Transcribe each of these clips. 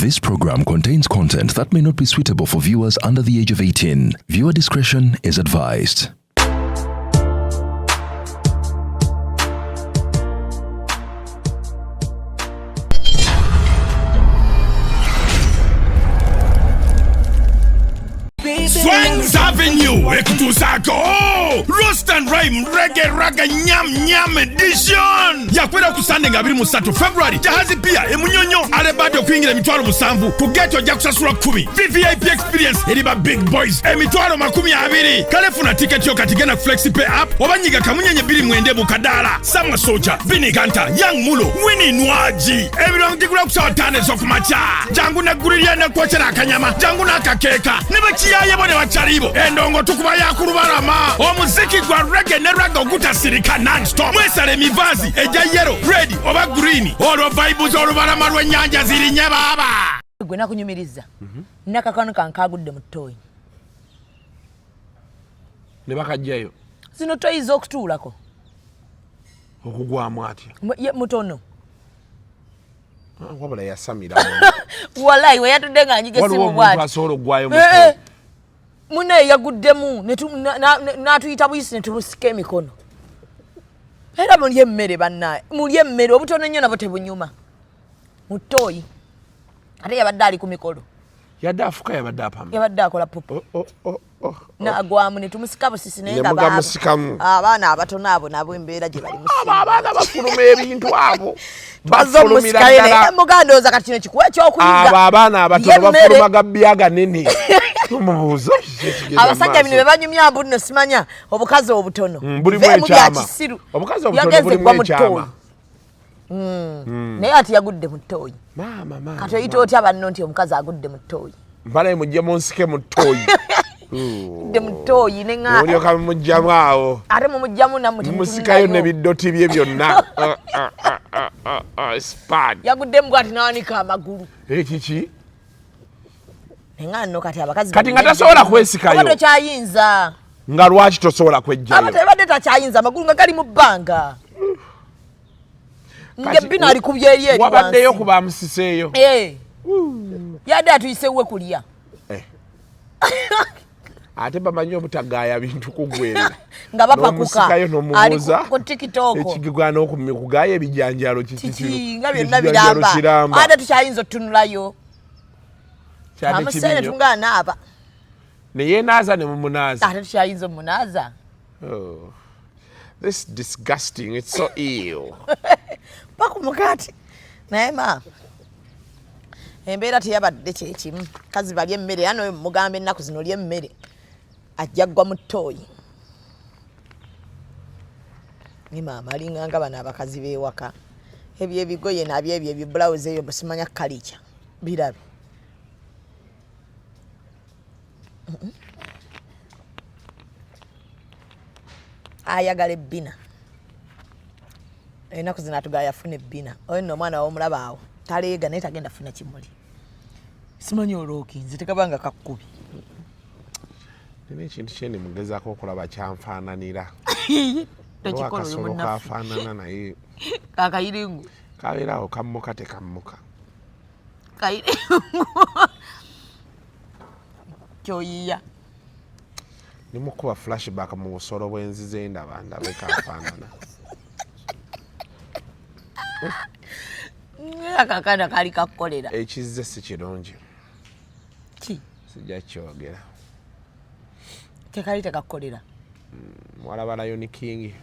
This program contains content that may not be suitable for viewers under the age of 18. Viewer discretion is advised. Swings Avenue, Ekutusako, Roast and Rhyme, Reggae Raga Nyam Nyam Edition. Yakwera kusande ngabiri musatu February. Jahazi pia emunyonyo alebado kuingira mitwalo musanvu. Kugeto jakusasura 10. VVIP experience eriba big boys. Emitwalo 20. Kalefuna ticket yo katigena FlexiPay app. Obanyiga kamunyenye bili mwende bukadala. Sama Soja, Vini Ganta, Young Mulo, Winnie Nwaji. Everyone digula kusawa tane zokumacha. Jangu na gurilia na kuachana akanyama. Jangu na kakeka. Nebachiya bone wacharibo endongo tukuba yakurubarama omuziki gwa reggae ne raga ogutasirika non-stop mwesale mivazi eja yellow red oba green olwo vibes olubalama lw'ennyanja zirinnye baba gwe nakunyumiriza nakakano kankagudde mu toyi ne bakajjayo zino toyi z'okutuulako okugwamu atya mutono wabula yasamira wallahi we yatudde nga njige simu bwati asobola ogwayo mu mune yaguddemu n'atuyita buyisi ne tumusika emikono era mulye emmere bannaye mulye emmere obutono nnyo nabo tebunyuma mu ttooyi ate yabadde ali ku mikolo yadde afuka yabadde apama yabadde akola popo n'agwamu ne tumusika busisi naye nga abaana abatono abo nabo embeera gye bali abaana bafuluma ebintu abo bafulumira ddala mugandooza kati kino kikuwa ekyokuyiga abo abaana abatono bafulumaga byaga nene tumubuuza abasajja bino be banyumya mbu nno simanya obukazi obutono bulimu ekyama obukazi obutono bulimu ekyama naye ati yagudde mu ttooyi kati oyita otya banno nti omukazi agudde mu ttooyi mbalaye mujje munsike mu ttooyi de mu ttooyi neŋŋa olyoka mumugjamu awo ate mumugjamu nammwe mumusikayo n'ebiddoti bye byonna yaguddemu bwati n'awanika amagulu kiki neŋŋa nno kati abakazi kati nga tasobola kwesikayo tokyayinza nga lwaki tosobola kwejjayo abadde takyayinza amagulu nga gali mu bbanga ngebino alikubye eri eri wabaddeyo kuba amusiseeyo yadde atuyisewe kulya ate bamanyi obutagaaya bintu kugwerera nga bapakuka ali ku TikTok ekigigwana okugaaya ebijanjalo kiki nga byonna biramba ate tukyayinza otunulayo amusene tunganaaba neyeenaaza ne mumunaaza ate tukyayinza omunaaza this disgusting, it's so ill. Omugaati naye ma embeera teyabadde kyekimu kazi balya emmere era noyo mugamba ennaku zino lya emmere ajja ggwa mu ttooyi ni maama alinganga bano abakazi b'ewaka ebyo ebigoye nabyo ebyo ebibulawuzi eyo busimanya kalica birabe ayagala ebbina ennaku zino atugaya yafuna ebbina oyo nno omwana w'omulaba awo taleega naye tagenda funa kimuli simanyi olwokinze tekabanga kakkubi nina ekintu kyene mugezaako okulaba kyanfaananira tekikolo kafaanana naye kakayiringu kabeerawo kammuka tekammuka kayiringu kyoyiya nimukuba flashback mu busolo bwenzize ndaba ndabe kafaanana akakana kali kakukolera ekizze si kirungi ki sijja kyogera tekali tekakukolera mwalaba Lion King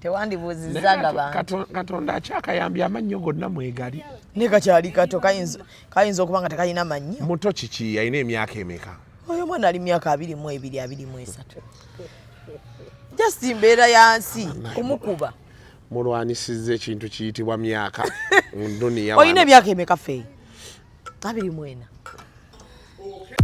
tewandibuuzizanga bantu katonda akyakayambye amannyo gonna mwegali ne kakyali kato kayinza okuba nga tekalina mannyo muto kiki alina emyaka emeka oyo mwana ali myaka 22 23 just mbeera yansi kumukuba mulwanisiza ekintu kiyitibwa myaka mu duniya oyina emyaka emeka fe 24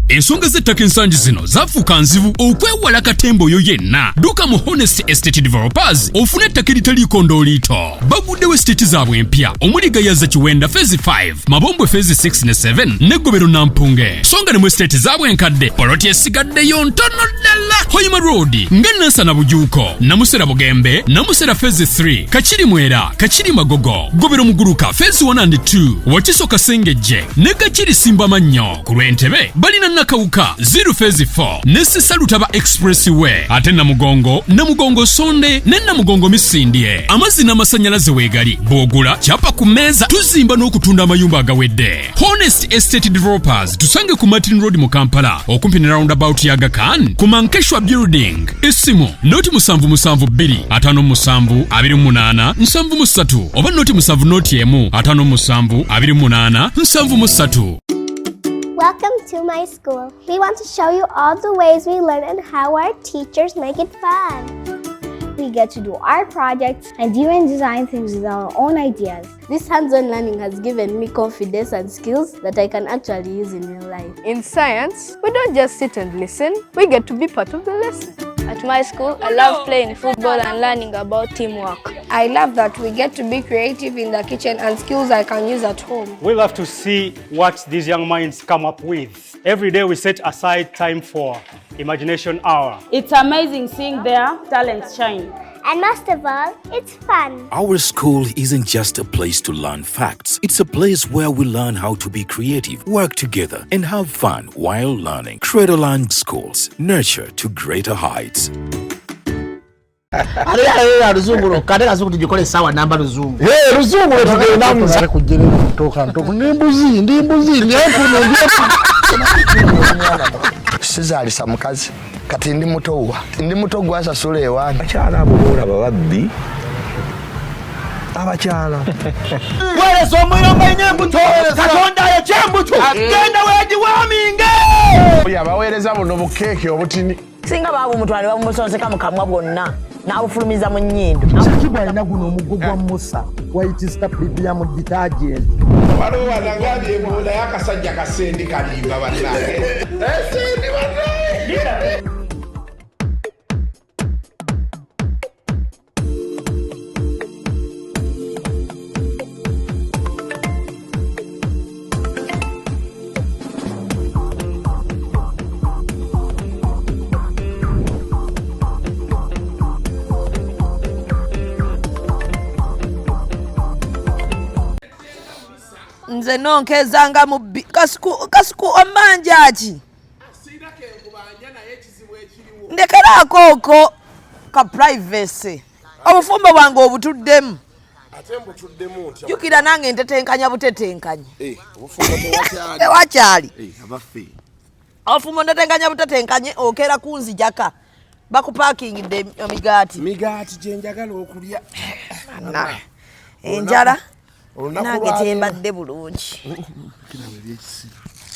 ensonga z'ettaka ensangi zino zafuuka nzibu okwewala katembo oyo yenna. Dduka mu Honest Estate Developers ofune ettaka eritaliiko ndooliito. Baguddewo estate zaabwe empya omuli Gayaza Kiwenda Phase 5, Mabombwe Phase 6 ne 7 ne Gobero Nampunge. Songa ne mu estate zaabwe enkadde poloti esigaddeyo ntono ddala. Hoima Road nga Nansana Bujuuko, Namusera Bugembe, Namusera Phase 3, Kachiri Mwera, Kachiri Magogo, Gobero Muguruka Phase 1 and 2, Wakiso Kasengejje ne Kachiri Simba Mannyo. Ku Lwentebe balina Nakawuka 0 Phase 4 ne Sissalutaba Expressway ate Namugongo Sonde ne Namugongo Misindye. Amazzi n'amasannyalaze weegali bw'ogula kyapa ku mmeeza tuzimba n'okutunda amayumba agawedde. Honest Estate Developers tusange ku Martin Road mu Kampala okumpi ne roundabout ya Aga Khan ku Mankeshwa Building. Essimu noti 772 57 28 73 oba noti 7 57 28 73. Welcome to my school. We want to show you all the ways we learn and how our teachers make it fun. We get to do our projects and even design things with our own ideas. This hands-on learning has given me confidence and skills that I can actually use in real life. In science, we don't just sit and listen, we get to be part of the lesson. At my school, I love playing football and learning about teamwork. I love that we get to be creative in the kitchen and skills I can use at home. We love to see what these young minds come up with. Every day we set aside time for Imagination Hour. It's amazing seeing their talents shine. And most of all, it's fun. Our school isn't just a place to learn facts. It's a place where we learn how to be creative, work together, and have fun while learning. Cradleland Schools, nurture to greater heights. Ruzungu kade kazuku tujikole sawa namba ruzungu. Ruzungu tugenda muza kujira kutoka ntoko ndi mbuzi sizalisa mukazi kati ndi muto gwasa sule ewange abakyala abulula bababbi abakyala wale somwiro mbenye mbuto katonda ya chembuto genda weji waminge yabaweereza buno bukeke obutini singa babu mutwale bamusonseka mukamwa bwonna n'abufulumiza mu nnyindo Sakiba alina guno omuggo gwa Musa wayitista premium detergent waliwo wanangabi ebola y'akasajja kasendi kalimba bannange esendi bannange. Nze nonkezanga mu kasuku omanjaaki ndekeraako okwo ka privacy obufumbo bwange obutuddemu jukira nange ntetenkanya butetenkanya tewakyali obufumbo ntetenkanya butetenkanye okera kunzijaka bakupakingidde migaati gyenjagala okulya enjala nange gyembadde bulungi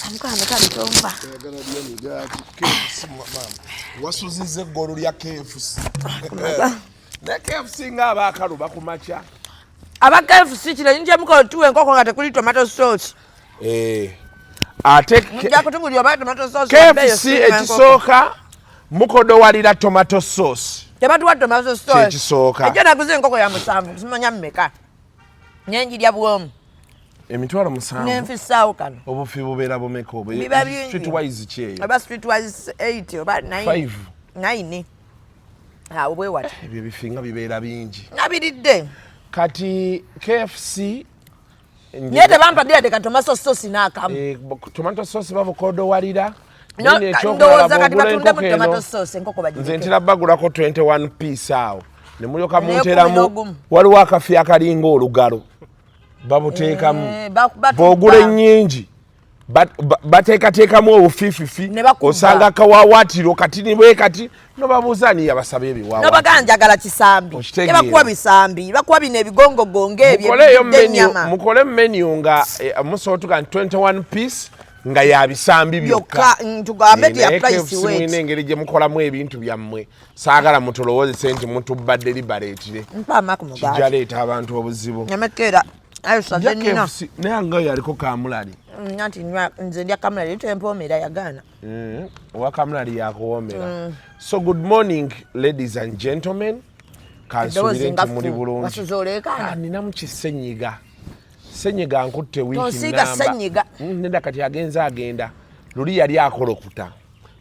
amukana kalitomba wasuzizza eggolo lya KFC ne KFC nga abaakalu bakumakya aba KFC kino njemukolo tuwe enkoko nga tekuli tomato sauce ate KFC ekisooka mukodowalira tomato sauce tebatuwa tomato sauce ekisooka ejjo naguze enkoko ya 7 simanya mmeka nyenjirya bwomu emitwalo 7 nenfisaawo kano obufi bubeera bumeka obwo streetwise kyeyo oba streetwise 8 oba 5 9 awo bwe wati ebyo bifinga bibeera bingi nabiridde kati KFC nye tebampadira teka tomato sauce n'akamu tomato sauce babukodowalira ndowooza kati batundemu tomato sauce enkoko bagireke nze ntera bagulako 21 piece awo ne mulyoka munteramu waliwo akafi akalinga olugalo babuteekamu bw'ogula ennyingi bateekateekamu obufiififi osanga kawawaatiro kati nibwe kati nobabuuza niyo abasaba ebiwawa nobagaa njagala kisambi tebakuwa bisambi bakuwa bino ebigongogongo ebyo mukole menu nga musootuka 21 piece nga yabisambi byokka tugambe tya price weight engeri gye mukolamu ebintu byammwe saagala mutulowoozese nti mutubadde libaleetire kijaleeta abantu obuzibu nyamekera ayo saze nina naye nga yaliko kamulali Nyanti nze ndya kamera litempomera yagana. Wa kamera yakuwomera. So good morning ladies and gentlemen. Kansubire nti muri bulungi. Wasuzoleka. Nina mu kisenyiga. Senyiga nkutte wiki namba. Tonsiga senyiga. Nenda kati agenza agenda. Luli yali akolokuta.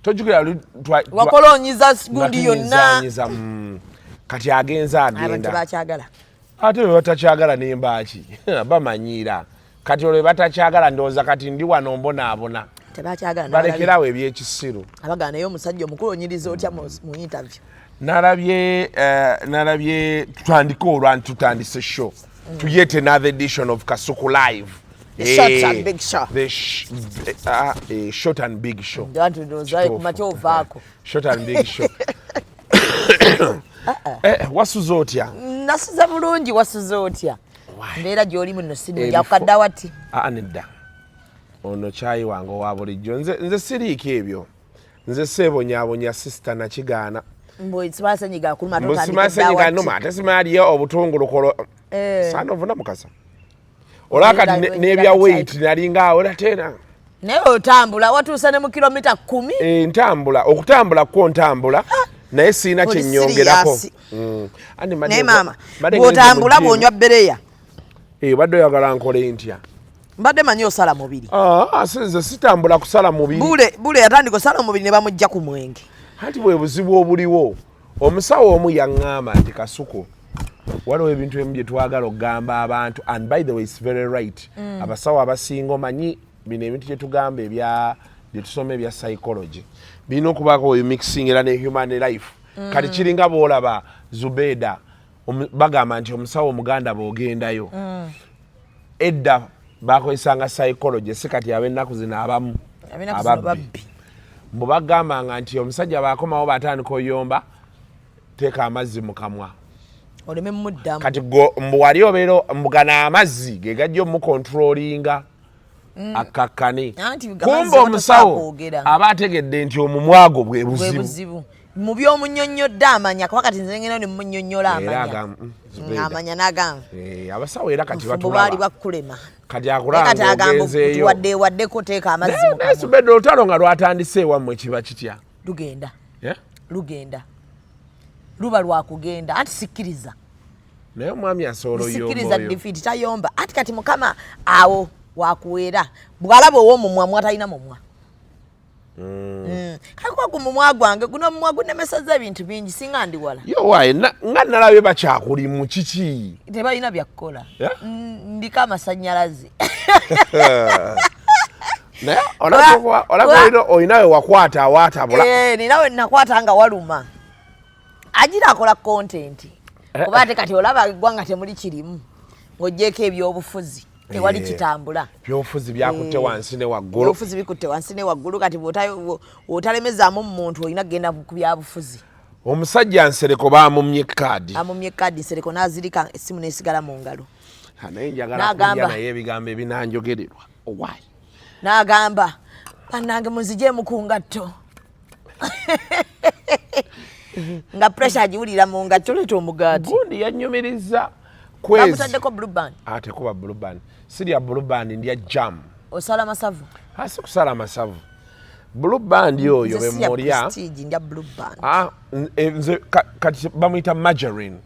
Tojukira wakolonyiza gundi yonna. Kati agenza agenda. Abantu bakyagala. Ate batakyagala nembaki. Bamanyira. Kati olwe batakyagala ndoza kati ndi wano mbona. Tebakyagala. Balekerawo ebyekisiru. Abagana yo omusajja omukulu onyiriza otya mu interview. Narabye tutandika olwantu tutandise show. To yet another edition of Kasuku Live. Short and big show. Short and big show. Short and big show. Wasuzotya. Nasiza bulungi wasuzotya. Mbeera gy'oli muno sino yakadda wati. Nedda. Ono chai wango wa bulijjo. Nze siriiko ebyo. Nze seebonyaabonya sister Nakigaana. Mboyi simasenyiga kuluma totandika. Simasenyiga noma ate simaliyo obutongolokolo. Sana ovuna mukasa. Olakati nebya weight nalinga awera tena. Naye otambula watuusa ne mu kilomita 10. Ntambula okutambula ko ntambula. Naye sina kyennyongerako. Naye mama bw'otambula bw'onywa bbereya. Badde oyagala nkole ntya? Mbadde manyi osala mubiri. Sinze sitambula kusala mubiri. Bule yatandika osala mubiri ne bamujja ku mwenge. Hati bwe buzibu obuliwo. Omusawo omu yaŋŋamba nti Kasuku waliwo ebintu ebimu bye twagala okugamba abantu, and by the way it's very right. Abasawo abasinga omanyi bino ebintu bye tugamba bye tusoma ebya psychology birina okubaako mixing era ne human life. Kati kiringa bw'olaba Zubeda bagamba nti omusawo omuganda bw'ogendayo edda bakozesanga psychology si kati ab'ennaku zino abamu ababbi bwe bagambanga nti omusajja baakomawo batandika oyomba teeka amazzi mu kamwa oleme muddamu kati wali obeera mbugana amazzi ge gajja omukontrolinga akakkane kumba omusawo aba ategedde nti omumwago bwe buzibu mu by'omunnyonnyodde amanya kuba kati nze ngenda ne munnyonnyola amanya n'agamba abasawo era kati batulaba bakulema kati akulanga ogenzeeyo waddeko teeka amazzi mu kamwa Zubeda olutalo nga lwatandise ewammwe kiba kitya lugenda luba lwakugenda anti sikkiriza naye omwami asobola oyomba sikkiriza defeat tayomba anti kati mukama awo wakuweera bw'alaba ow'omumwa mwatalina mumwa kakuba ku mumwa gwange guno mumwa gunemeseza ebintu bingi singa ndi wala yowaye nga nalabye bakyakulimu mu kiki tebalina byakukola ndiko amasannyalaze naye olaba olinawe wakwata awaatabula ninawe nakwata nga waluma agira akola content kuba ate kati olaba eggwanga temuli kirimu ng'oggyeko ebyobufuzi tewali kitambula byobufuzi byakutte wansi ne waggulu byobufuzi bikutte wansi ne waggulu kati bw'otalemezaamu mu muntu olina kugenda ku byabufuzi omusajja Nsereko bamumye kaadi Nsereko n'azirika essimu n'esigala mu ngalo naye njagala kulya naye ebigambo ebinanjogererwa owaayi n'agamba bannange munzigyemu ku ngatto nga pressure agiwulira mu ngatto leeta omugaati gundi yannyumiriza bakutaddeko blue band tekuba blue band sirya blue band ndya jam osala masavu si kusala masavu blue band yoyo bemulya ndya blue band kati bamuyita margarine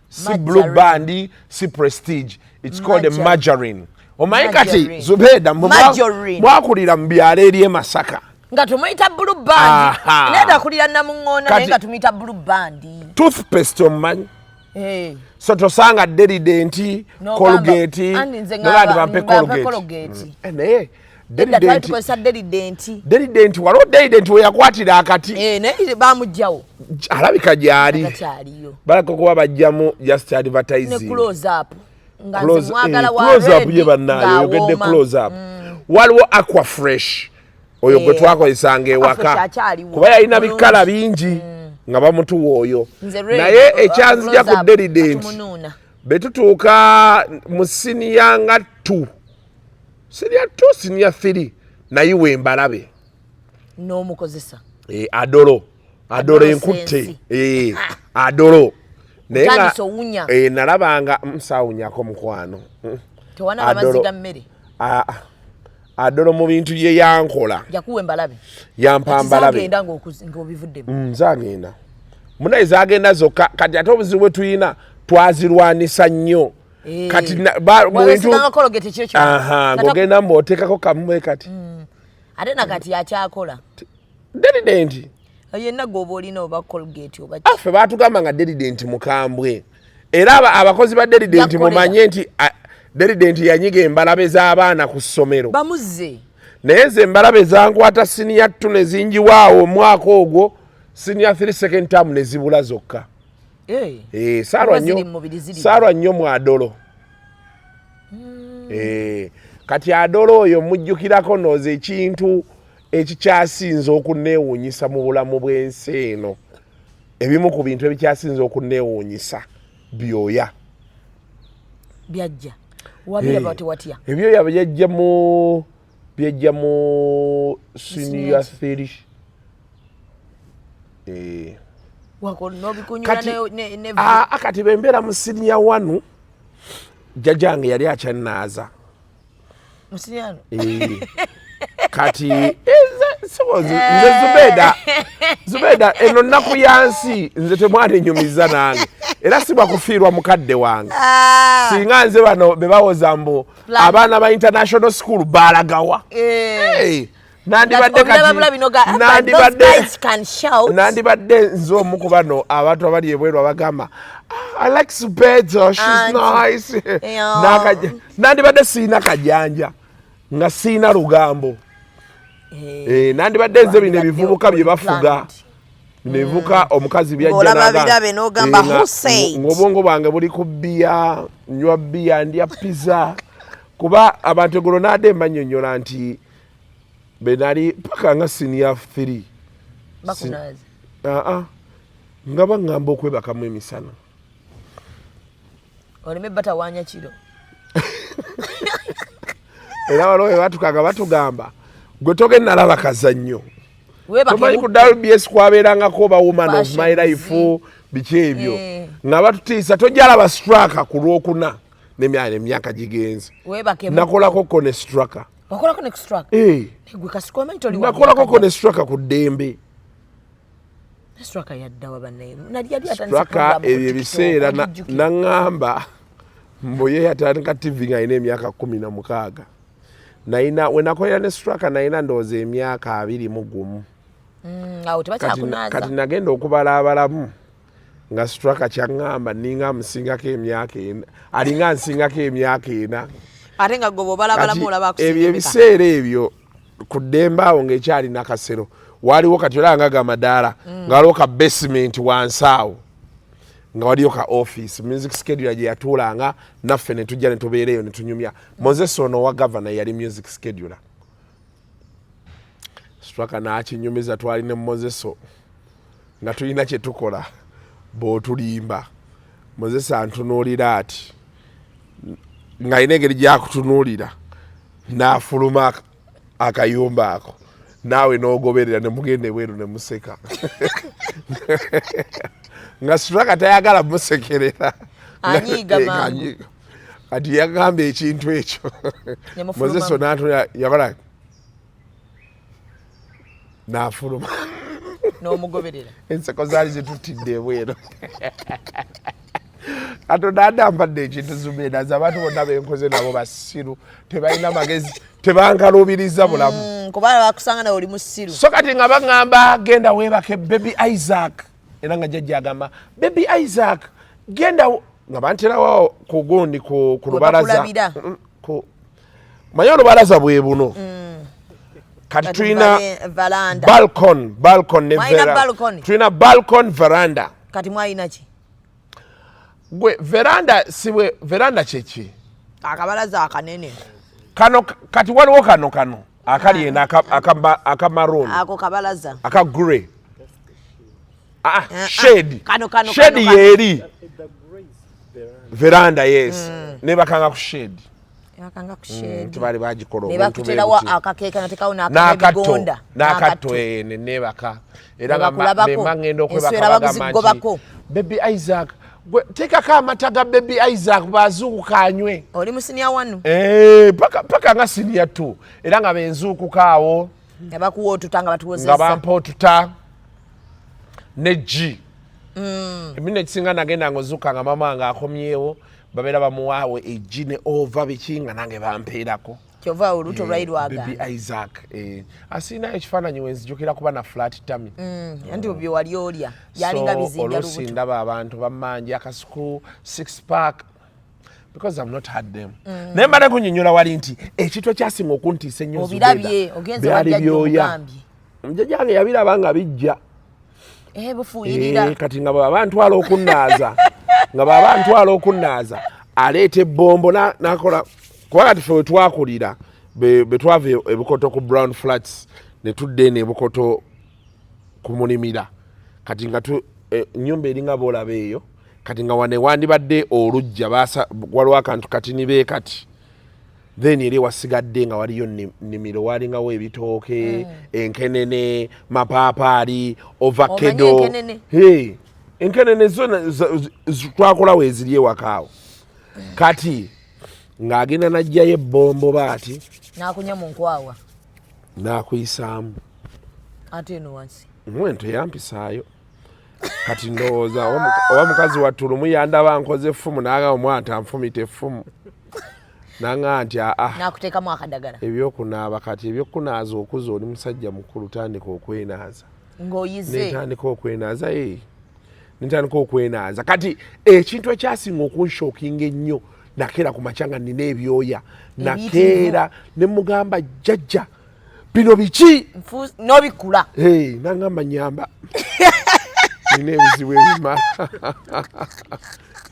si blue band si prestige it's called a margarine omanyi kati Zubeda mwakulira mu byalo eri Masaka nga tumuyita blue band neda kulira namuŋŋoona naye nga tumuyita blue band toothpaste omumanyi so tosanga Derident Colgate nogandi bampe Colgate naye Derident waliwo Derident we yakwatira akati naye bamugjawo alabika gyali balaka okuba bajjamu just advertising close up close up ye bannayo yogedde close up waliwo aqua fresh oyo gwe twakozesanga ewaka kuba yalina bikala bingi nga bamutuwa oyo naye ekyanzija ku Derident betutuuka mu siniya nga 2 siniya 3 nayiwe embalabe n'omukozesa adolo enkutte adolo Tandise owunya. Nalabanga msawunyako mukwano. Tewana bamaziga mmere. Adolo mu bintu ye yankola. Jakuwe mbalabe. Yampa mbalabe. Zagenda ng'obivuddemu. Zagenda. Munayi zagenda zokka kati ate obuzibu bwe tuyina twazirwanisa nnyo. Kati ng'ogenda mb'oteekako kamwe kati. Ate nakati yakyakola. Deridenti. Yenna gwoba olina oba Colgate oba affe baatugamba nga deridenti mukambwe. Era abakozi ba deridenti mumanye nti deridenti yanyiga embalabe z'abaana ku ssomero. Bamuzze. Naye nze embalabe zankwata siniya 2 ne zinjiwaawo omwaka ogwo siniya 3 second term ne zibula zokka. Saalwa nnyo mu Adolo. Kati Adolo oyo mujjukirako nooza ekintu ekikyasinze okunneewuunyisa mu bulamu bw'ensi eno. Ebimu ku bintu ebikyasinze okunneewuunyisa byoya. Byajja. Wabiraba watya? Ebyoya byajja mu senior 3. Kati bembeera mu senior 1 jjajjange yali akyannaaza. Musinyano. Kati nze Zubeda eno nnaku yansi nze temwana enyumiza nange era sibwa kufiirwa mukadde wange singa nze bano be bawoza mbu abaana ba international school balagawa nandibadde nze omu ku bano abantu abali ebweru abagamba I like Zubeda, she's nice. Nandibadde siina kajanja nga siina lugambo. Nandibadde nze bino ebivubuka bye bafuga. Nevuka omukazi byajja ng'obwongo bwange buli ku bbiya, nywa bbiya, ndya pizza. Kuba abantu eggulo naadde mbanyonnyola nti be nali paka nga senior 3. Nga baŋŋamba okwebakamu emisana. Oleme batawaanya kiro. Era waliwo batukanga batugamba gwe togenda nalaba kazannyo. Tomanyi ku WBS kwabeerangako oba woman of my life biki ebyo. Nga batutiisa tojjalaba straka ku Lwokuna n'emyaka gigenze. Nakolako kone straka. Wakolako ne straka? Gwe Kasuku amanyi toli wa. Nakolako kone straka ku Ddembe. Straka yaddawa banne. Straka ebyo ebiseera naŋŋamba mbuye yatandika TV nga alina emyaka 16. Naina wenakolera ne straka naina ndowooza emyaka 21. Kati nagenda okubala abalamu nga straka kyaŋŋamba ninga amusingako emyaka 4 alinga nsingako emyaka 4. Ate nga gobo balabalamu olaba akusinga. Ebyo ebiseera ebyo ku Ddembe awo ng'ekyali Nakasero waliwo kati olanga gamadaala nga waliwo ka basement wansi awo nga waliyo ka office music schedule gye yatuulanga naffe ne tujja ne tubeereyo ne tunyumya. Moses ono wa governor yali music schedule. Straka n'akinyumiza twali ne Moses nga tulina kye tukola bw'otulimba. Moses antunuulira ati nga alina engeri gy'akutunuulira n'afuluma akayumba ako naawe n'ogoberera ne mugenda ebweru ne museka. Nga straka tayagala musekerera. Anyiiga mangu. Kati yagamba ekintu ekyo. Moses n'atulira yakola n'afuluma. N'omugoberera. Enseko zaali zitutidde ebweru. Katonda adampadde ekintu Zubeda abantu bonna benkoze nabo basiru tebalina magezi tebankalubiriza bulamu. Kuba bakusanga nawe oli musiru. So kati nga baŋŋamba genda weebake Baby Isaac. Era nga jjajja agamba Baby Isaac genda nga banterawo ku gundi ku lubalaza. Manyi olubalaza bwe buno. Kati tulina balcon ne veranda. Tulina balcon veranda. Kati mwalina ki? Gwe veranda siwe veranda kyeki? Akabalaza akanene. Kano kati waliwo kano akali ena akamaroon. Ako kabalaza. Aka grey. Shade. Shade yeri. Veranda yes. Neba kanga ku shade. Yakanga ku shade. Tubali bagikola neba kutelawa akakeeka natekawo n'akabigonda. N'akatto neba ka. Era nga ngendo okwebaka bagambanti. Baby Isaac gwe tekako amata ga baby Isaac bazuuku kanywe oli musinia wanu paka nga senior 2 era nga benzuukuka awo nga bakuwa otuta nga batuwozesa nga bampa otuta ne G emine kisinga nagenda ngozuuka nga mama nga akomyewo babeera bamuwaawe eggi ne ova biki nga nange bampeerako kyova oluto lwali lwagana baby Isaac asina ekifaananyi wenzijukira kuba na flat tummy anti byo wali olya yalinga bizinga lubuto ndaba abantu bamanja Kasuku 6 pack because I've not had them naye mbadde kunnyonnyola wali nti ekitwe kyasinga okuntiisa ennyo obirabye ogenze wajjajja omugambye mujjajjange yabiraba nga bijja bufuuyirira kati nga baba ntwala okunnaaza aleeta ebbombo nakola kuba kati ffe wetwakulira betwava ebukoto ku brown flats ne tudde eno ebukoto kumulimira kati nga ennyumba eringa boolaba eyo kati nga wane wandibadde olujja waliwo akantu kati nibe kati then eri wasigadde nga waliyo nnimiro walingawo ebitooke enkenene mapaapaali ovakkedo enkenene zona twakolawo eziri ewakaawo kati ng'agenda n'ajjayo ebbombo baati n'akunya mu nkwawa n'akuyisaamu ate eno wansi mwento yampisaayo kati ndowooza oba mukazi wattu lumu yandaba nkoze effumu n'agamba omwana anfumita effumu nanga nti n'akuteekamu akadagala ebyokunaaba kati ebyokunaaza okuza oli musajja mukulu tandika okwenaaza ng'oyize netandika okwenaaza kati ekintu ekyasinga okunshookinga ennyo nakeera ku macanga nina ebyoya nakeera ne mugamba jjajja bino biki n'obikula nangamba nyamba nina ebizibu ebimala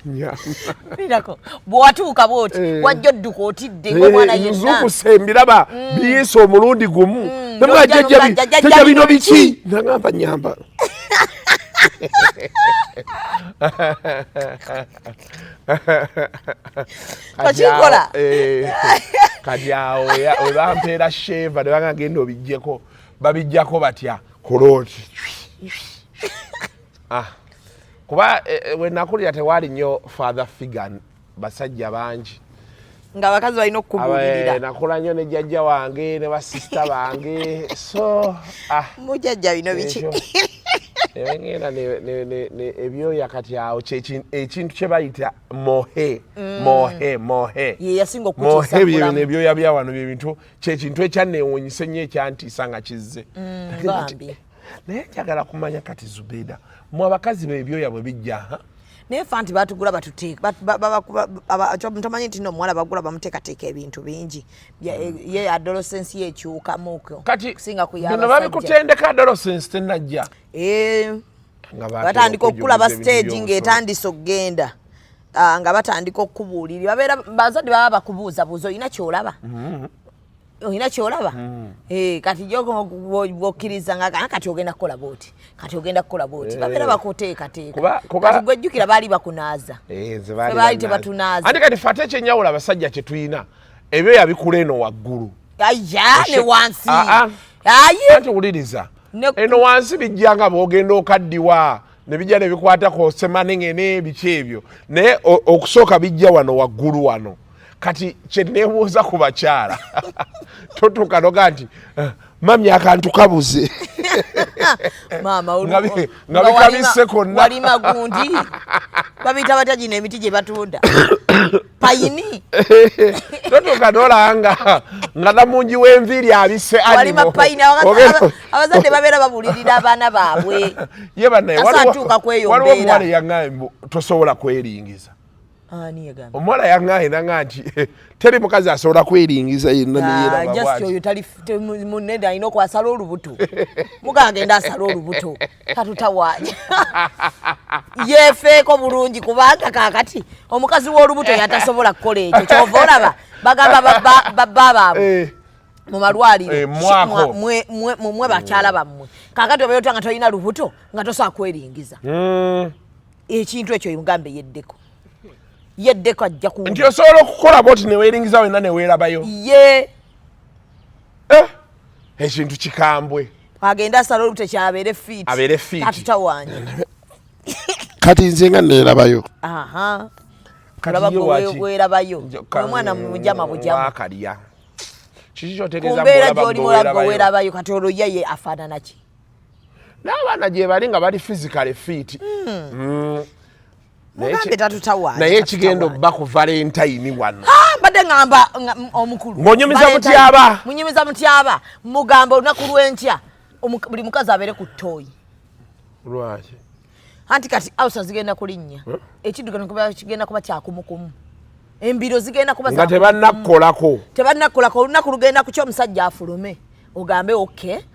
nyamba bw'watuuka bw'oti wajja odduka otidde ng'omwana yenna nzukusa embiraba biyisa omulundi gumu namuga jjajja bino biki nangamba nyamba kakikola kati awo webampeera sheva ne bagenda obijjeko babijjako batya kolooti kuba wenakulira tewaali nnyo father figure basajja bangi nga abakazi balina okukubulirira nakula nnyo ne jjajja wange ne basisita bange so mujjajja bino biki ebengenda ebyoya kati awo ekintu kye bayita mohe yeyasinga okutiisa bino ebyoya bya wano byebintu kyekintu ekyanneewuunyisa nnyo ekyantiisa nga kizze naye njagala kumanya kati Zubeda mu abakazi b'ebyoya bwe bijja naye fa nti batugula batuteeka tomanyi nti n'omuwala bagula bamuteekateeka ebintu bingi ye adolescensi yekyukamuko kati bino babikutendeka adolescensi tenajja batandika okukulaba stage ng'etandisa okgenda nga batandika okukubuulira bazadde baba bakubuuzabuuza olina kyolaba kati gyokkiriza nga kati ogenda kukola booti babeera bakuteekateeka kati gwejjukira baali bakunaaza baali tebatunaaza ate kati fate ekyenjawulo abasajja kye tulina ebyoya bikula eno waggulu ne wansi anti wuliriza eno wansi bijja nga boogenda okaddiwa ne bijja ne bikwatako semanengene biki ebyo naye okusooka bijja wano waggulu wano kati kyeneebuuza ku bakyala totuuka noga nti mami akantu kabuze nga bikabisse konna wali magundi babiyita batya gino emiti gye batunda payini totuuka nolanga nga namungi w'enviiri abisse walima payini abazadde babeera babulirira abaana baabwe ye bannaye asatuuka kweyombeera waliwo omuwala eyaŋŋambe tosobola kweringiza omuwala yaŋŋaayina nti teri mukazi asobola kweringiza yennaoyo munene alina okwasala olubuto mugagenda asala olubuto katutawanya yeefeeko bulungi kubanga kakati omukazi w'olubuto yatasobola kukola ekyo kyova olaba bagamba babba baabwe mu malwaliro mumwe bakyala bammwe kakati obeera nga tolina lubuto nga tosobola kweringiza ekintu ekyo mugambe yeddeko ajja ku nti osobola okukola boti neweeringiza wenna neweerabayo ekintu kikambwe agenda asala olubuto kyabeere fiiti abeere fiiti katutawanya kati nze nga neerabayo aha kalaba gwerabayo omwana mujama bujama kalya kiki kyotegeeza kumbeera gy'oli mulago weerabayo kati olwo ye afaanana ki n'abaana gye bali nga bali physically fit naye ekigenda obba ku valentine wano mbadde ngamba omukulu ng'onyumiza mutyaba mugamba olunaku lw'enkya buli mukazi abeere ku ttooyi lwaki anti kati awusa zigenda kulinnya ekiddukano kigenda kuba kyakumukumu embiro zigenda kuba nga tebannakkolako olunaku lugenda ku ky'omusajja afulume ogambe oke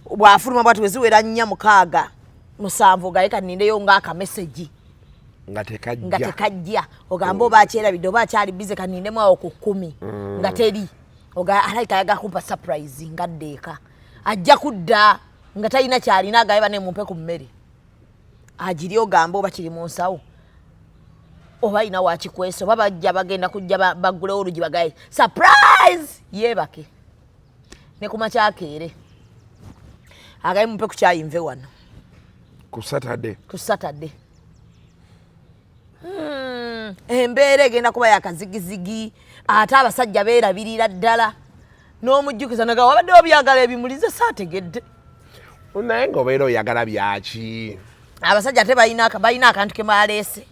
bw'afuluma bwati weziwera 4 6 7 gaye kanindeyo ng'akameseji nga tekajja ogambe oba akyerabidde oba akyali bize kanindemu awo ku 10 nga teri alayika ayaga kumpa surprise nga ddeeka ajja kudda nga talina kyalina agaye bane mumpe ku mmere agiri ogamba oba kiri mu nsawo oba alina wakikwesa oba bajja bagenda kujja baggulewo olugi bagaye surprise yeebake ne ku makyakeere agaye mumpe ku kyayinve wano ku Saturday embeera egenda kuba yakazigizigi ate abasajja beerabirira ddala n'omujjukiza naga wabadde obyagala ebimulize saategedde naye ng'obeera oyagala byaki abasajja ate balina akantu ke baleese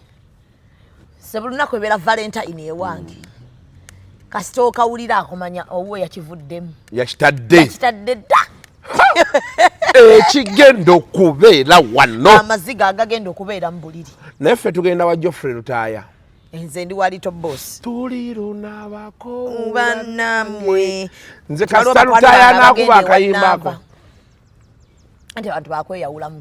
sebuli lunaku ebeera valentine ewange kasita okawulira akumanya obuwe yakivuddemu yakitadde dda ekigenda okubeera wano amaziga agagenda okubeera mu buliri naye ffe tugenda wa Geoffrey Lutaaya nze ndi wa Little Boss tuli lunabako banamwe nze kasita Lutaaya anakuba akayimbako anti abantu bakweyawulamu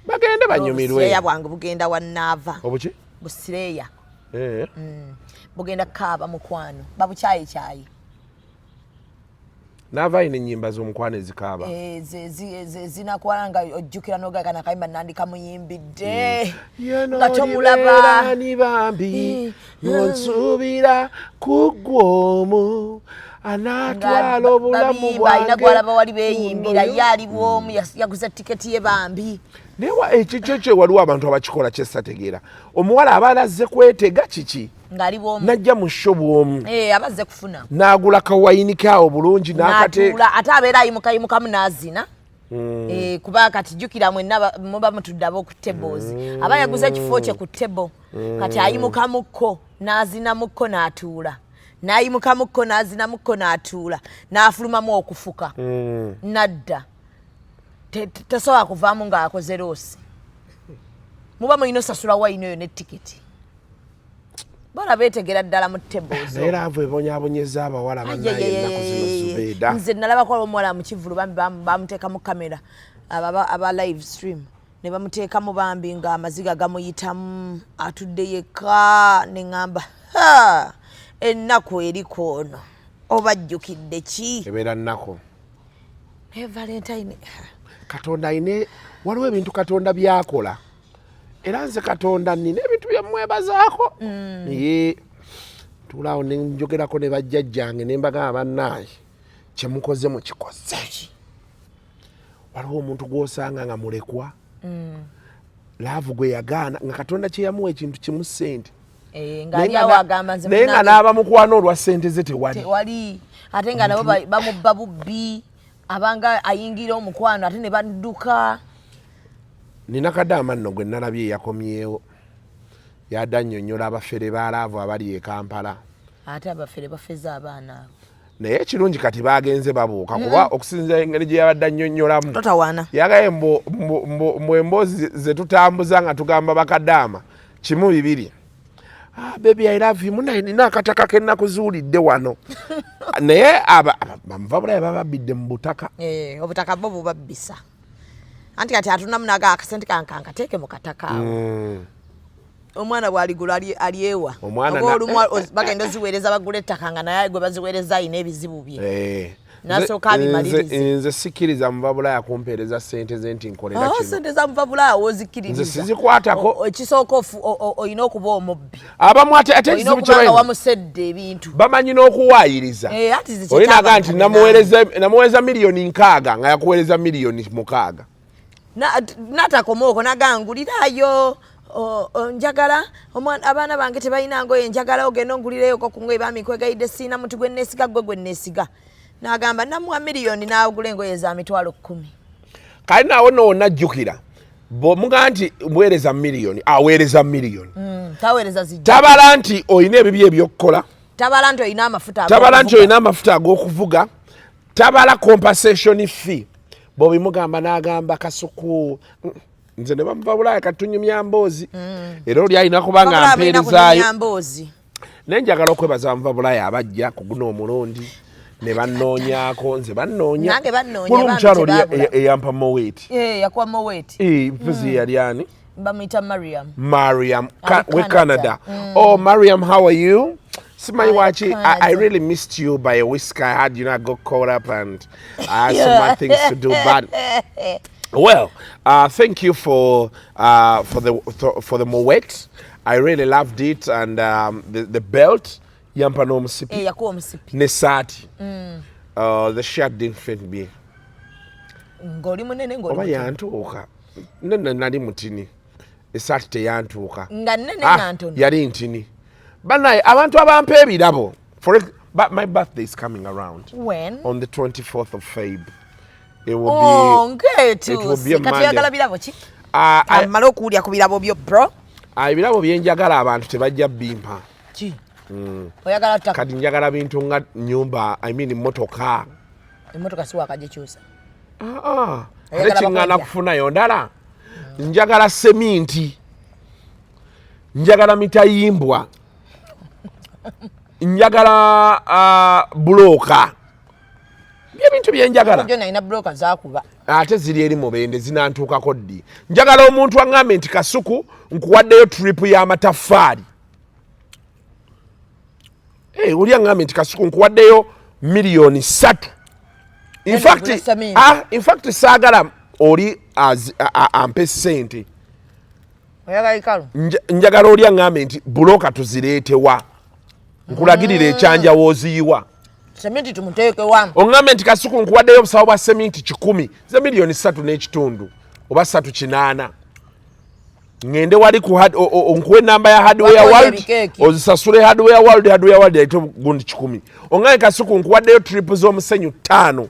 bagende banyumirwe ya bwange bugenda wannaava obuki busireya bugenda kaaba mukwano babukyayi naava ine ennyimba z'omukwano ezikaaba zinakwala nga ojjukira n'ogaga nakayimba nandika muyimbidde nga tomulaba ni bambi nonsuubira kuggw'omu anatwala obulamu bwange gwalaba wali beeyimbira ye ali bwomu yaguza tiketi ye bambi naye ekikyo kye waliwo abantu abakikola kyessategeera omuwala aba alazze kwetega kiki ngali bwomu najja mu sho bwomu abazze kufuna n'agula kawayini kawo bulungi n'akateeka ate abeera ayimukayimukamu n'azina kuba kati jjukira mwenna muba mutudde ku tables aba yaguza ekifo kye ku table kati ayimukamukko n'azinamukko n'atuula n'ayimukamukko n'azinamukko n'atuula n'afulumamu okufuka nadda tasobola kuvaamu ng'akoze loosi muba mulina osasula wayini eyo n'ettiketi bala beetegera ddala mu tables era avo ebonyaabonyeza abawala bannaye ennaku zino Zubeda nze nalabako omuwala mu kivulu bambi bamuteeka mu kamera aba live stream ne bamuteekamu bambi ng'amaziga gamuyitamu atudde yekka ne ŋŋamba ennaku eriko ono obajjukidde ki ebeera nnaku valentine katonda ayine waliwo ebintu katonda byakola era nze katonda nina ebintu byemwebazaako naye tulaawo nenjogerako ne bajjajjange ne mbagamba bannaaye kyemukoze mukikoze waliwo omuntu gw'osanga nga mulekwa laavu gwe yagaana nga katonda kyeyamuwa ekintu kimu ssente naye nga n'aba mukwano olwa ssente ze tewali ate nga nabo bamubba bubbi abanga ayingira omukwano ate ne badduka nina kadaama nno gwe nalabye yakomyewo yadda annyonnyola abafere ba laavu abali e Kampala ate abafere bafeza abaana abo naye ekirungi kati bagenze babuuka kuba okusinza engeri gye yabadde annyonnyolamu totawaana yagaye mbu emboozi ze tutambuza nga tugamba bakadaama 1 2 baby I love you munaye nina akataka ke nakuzuulidde wano naye bamuva bulaye bababidde mu butaka obutaka bo bubabbisa anti kati atunamunaga akasente kankateeke mu kataka awo omwana bwaligula alyewa olumu bagenda oziweereza bagula ettaka nga naye gwe baziweereza ayina ebizibu bye nasooka abimalirize nze sikkiriza muva bulaya kumpeereza ssente ze nti nkolera kino ssente za muva bulaya wozikkiririza nze sizikwatako ekisooka olina okuba omubbi abamu ate ekizibu kyebalina wamusedde ebintu bamanyi n'okuwaayiriza olinaga nti namuweereza miliyoni 6 nga yakuweereza miliyoni 6 natakomaoko nagangulirayo njagala abaana bange tebalina ngoye njagala ogenda ongulirayoko ku ngoye bami nkwegayidde siina muntu gwe neesiga gwe neesiga n'agamba namuwa miliyoni n'agula engoye za mitwalo 10 kale naawe noonajjukira bw'omugaa nti mwereza miliyoni aweereza miliyoni taweereza zijja tabala nti olina ebibyo ebyokukola tabala nti olina amafuta ag'okuvuga tabala compensation fee bw'obimugamba n'agamba Kasuku nze ne bamuva Bulaaya katunyumya mboozi era oli alina kubanga ampeerezaayo naye njagala okwebaza bamuva Bulaaya abajja ku guno omulundi ne bannoonyaako nze bannoonya muli omukyalo oli eyampa Moweti yakuwa Moweti mpuzi yali ani bamuyita Mariam we Canada oh Mariam how are you Simanyi wachi I really missed you by a whisker. I had I got caught up and I had some other things to do but well thank you for the Moet. I really loved it and the belt yampa no musipi ne saati the shirt didn't fit me ngoli munene ngoli oba yantuuka nene nali mutini esaati teyantuuka nga nene nantono yali ntini banaye abantu abampa ebirabo but my birthday is coming around when on the 24th of Feb it will be a katuyagala birabo ki amala okuwulya ku birabo byo bro ebirabo byenjagala abantu tebajja bimpa ki oyagala ttaka kati njagala bintu nga nyumba emmotoka si wakagikyusa ate kiŋŋaana kufunayo ndala njagala seminti njagala mitayimbwa njagala bulooka byebintu byenjagala nalina bulooka zakuba ate ziri eri mubende zinantuukako ddi njagala omuntu aŋŋambe nti Kasuku nkuwaddeyo trip y'amataffaali oli aŋŋambe nti Kasuku nkuwaddeyo miliyoni 3 in fact saagala oli ampe ssente njagala oli aŋŋambe nti bulooka tuzireetewa nkulagirira ekyanjawo oziyiwa seminti tumuteekewa oŋŋambe nti Kasuku nkuwaddeyo obusawo bwa seminti 10 ze miliyoni 3.5 oba 3.8 ngende wali nkuwa enamba ya hardware world ozisasule hardware world yaite gundi 10 oŋŋambe Kasuku nkuwaddeyo trip z'omusenyu 5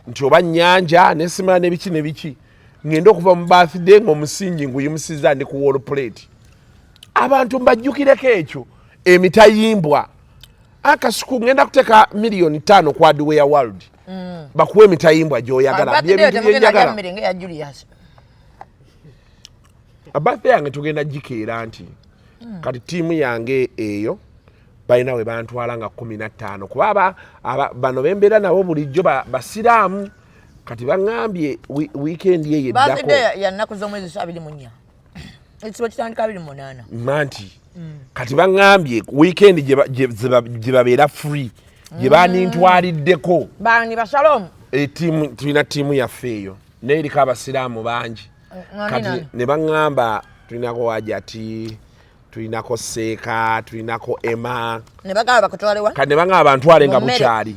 nti oba nnyanja nesimala nebiki ngende okuva mu birthday ng'omusingi nguyimusiza ndi ku wall plate abantu mbajjukireko ekyo emitayimbwa Kasuku ngenda kuteeka miliyoni 5 ku hardware world bakuwa emitayimbwa gy'oyagala byebintu byenjagala birthday yange tugenda gikeera nti kati tiimu yange eyo balina we bantwala nga 15 kuba bano bembeera nabo bulijjo basiraamu kati baŋŋambye weekend ye yeddako yannaku z'omwezi 24 ekizibu kitandika 28 manti kati baŋŋambye weekend gye babeera free gye banintwaliddeko bani bashalom tulina tiimu yaffe eyo naye eriko abasiraamu bangi kati ne baŋŋamba tulinako Wajati tulinako Seeka tulinako Emma ne bagamba bakutwalewa kati ne baŋŋamba bantwale nga bukyali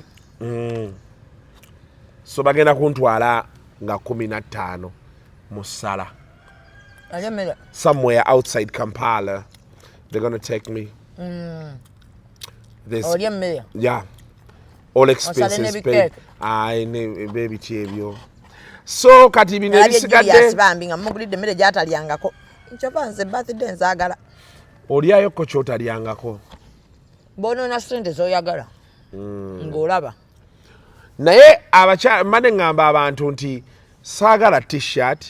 so bagenda kuntwala nga 15 mu ssala somewhere outside Kampala they're going to take me yeah all expenses paid bebiti ebyo so kati bino ebisigadde bambi nga mugulidde emmere gyatalyangako nkyova nze birthday nzaagala olyayoko kyotalyangako bonoona sente zoyagala ng'olaba naye mane ŋŋamba abantu nti saagala t-shirt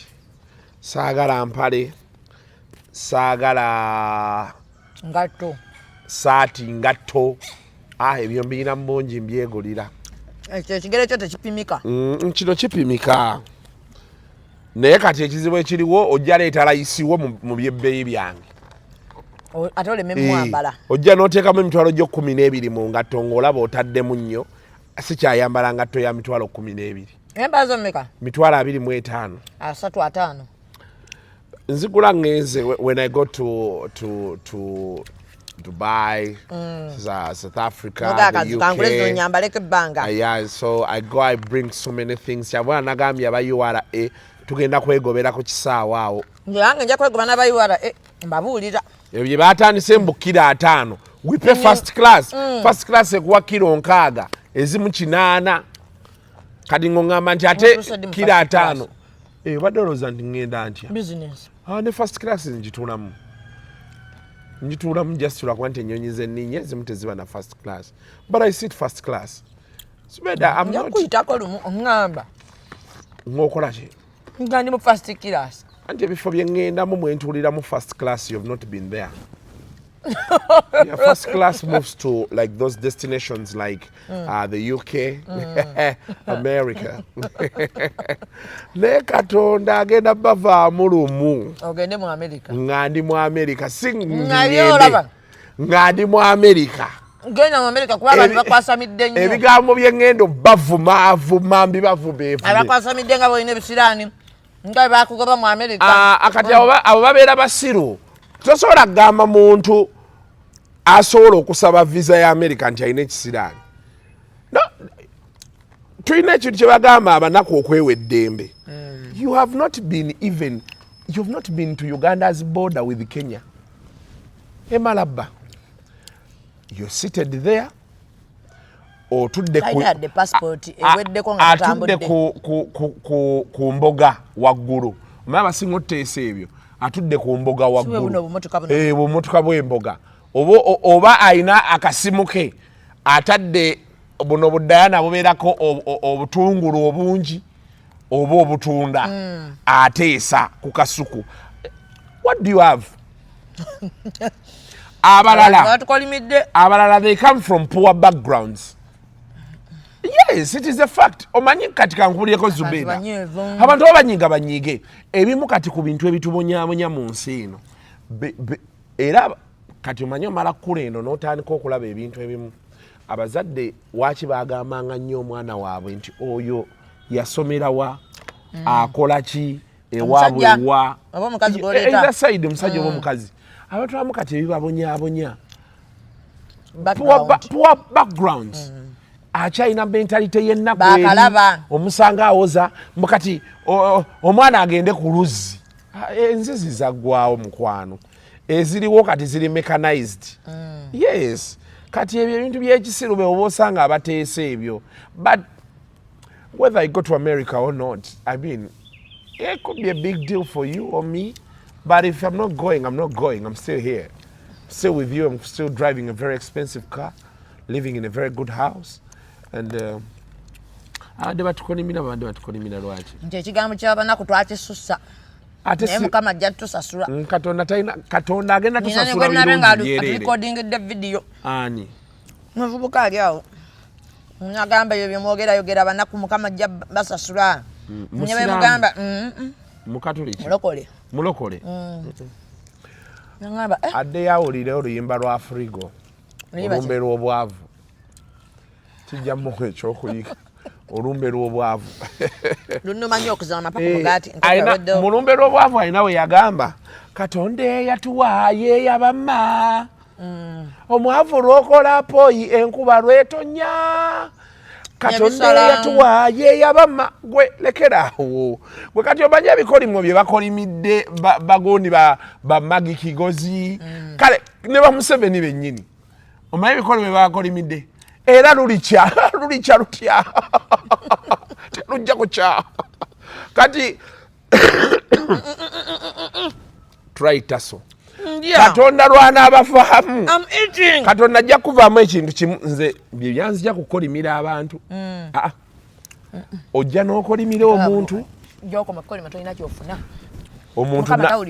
saagala mpale saagala ngatto saati ngatto ebyo mbirina mungi mbyegulira ekyo ekigere kyo tekipimika kino kipimika naye kati ekizibu ekiriwo ojja leeta layisiwo mu byebbeeyi byange ate oleme mwambala ojja n'oteekamu emitwalo gyo 12 mu ngatto ng'olaba otaddemu nnyo sikyayambala ngatto ya mitwalo 12 embala zomeka mitwalo 25 3-5 nzigula ngenze when I go to Dubai, South Africa, the UK. Yeah, so I bring so many things. Yabona nagambye aba URA tugenda kwegobera ku kisaawa awo njange nja kwegobera n'abayiwala mbabuulira ebyo bye baatandise mbu kilo 5 we pay first class ekuwa kilo 6 ezimu 8 kati ng'ongamba nti ate kilo 5 obadde olowooza nti ŋŋenda ntya business ne first class ngituulamu just lwakuba nti ennyonyi z'enninnya ezimu teziba na first class but I sit first class Zubeda I'm not kuyitako lumu oŋŋamba ng'okola ki nga ndi mu first class anti ebifo bye ŋŋendamu mwe ntuuliramu first class you've not been there. Yeah, first class moves to like those destinations like the UK, America. Ne Katonda agenda bavaamu lumu. Ogende mu America. Ngandi mu America ngandi mu America. Ngenda mu America kuba abantu bakwasamidde nnyo. Ebigambo bye ŋŋendo bavuma mbibavubeevu. Abakwasamidde nga boyina ebisiraani. Nga bakugoba mu America. Akati abo babeera basiru. Tosobola kugamba muntu asobola okusaba visa ya America nti alina ekisiraani. No, tulina ekintu kye bagamba abanaku okwewa eddembe. You have not been to Uganda's border with Kenya. Emalaba. You're seated there. Otudde ku mboga waggulu. Omanyi abasinga otuteesa ebyo. Atudde ku mboga waggulu. Bumotoka bw'emboga. Oba ayina akasimu ke atadde buno budayana bubeerako obutungulu obungi oba obutunda ateesa ku kasuku. What do you have? Abalala they come from poor backgrounds. Yes, it is a fact. Omanyi kati kankubulireko Zubeda. Abantu abanyiga banyiige. Ebimu kati ku bintu ebitubonyaabonya mu nsi eno. Era kati omanyi omala kkula eno n'otandika okulaba ebintu ebimu. Abazadde waaki baagambanga nnyo omwana waabwe nti oyo yasomera wa, akola ki, ewaabwe wa. Either side omusajja oba omukazi. Abantu abamu kati ebibabonyaabonya. Poor backgrounds. Akyalina mentalite y'ennaku omusanga awoza mukati omwana agende ku luzzi enzizi zaggwawo mukwano eziriwo kati ziri mechanized. Yes, kati ebyo ebintu by'ekisiru oba osanga abateesa ebyo, but whether I go to America or not, I mean, it could be a big deal for you or me, but if I'm not going, I'm still here, still with you. I'm still driving a very expensive car, living in a very good house. And abadde batukolimira lwaki nti ekigambo ky'abanaku twakisussa naye mukama ajja tusasula katonda agenda tusasula atulikodingidde vidiyo ani muvubuka ali awo agamba ebyo byemwogerayogera abanaku mukama ajja basasula munye bemugamba mukatuliki mulokole addeyo awulire oluyimba lwa Frigo olumbe lw'obwavu kijjamu ekyokuyiga olumbe lw'obwavu lunumanyi okuzama paka Omugaati mulumbe lw'obwavu alina we yagamba Katonda eyatuwaayo eyabamma omwavu lwokola poyi enkuba lwetonya Katonda eyatuwaayo eyabamma gwe lekeraawo gwe kati omanyi ebikolimwo bye bakolimidde bagondi ba Magi Kigozi kale ne ba Museveni bennyini omanyi ebikolimwo bye bakolimidde era lulicha lutya telujja kukya kati traitaso Katonda lwana abafaamu Katonda ajja kuvaamu ekintu kimu nze bye byanzija kukolimira abantu ojja n'okolimira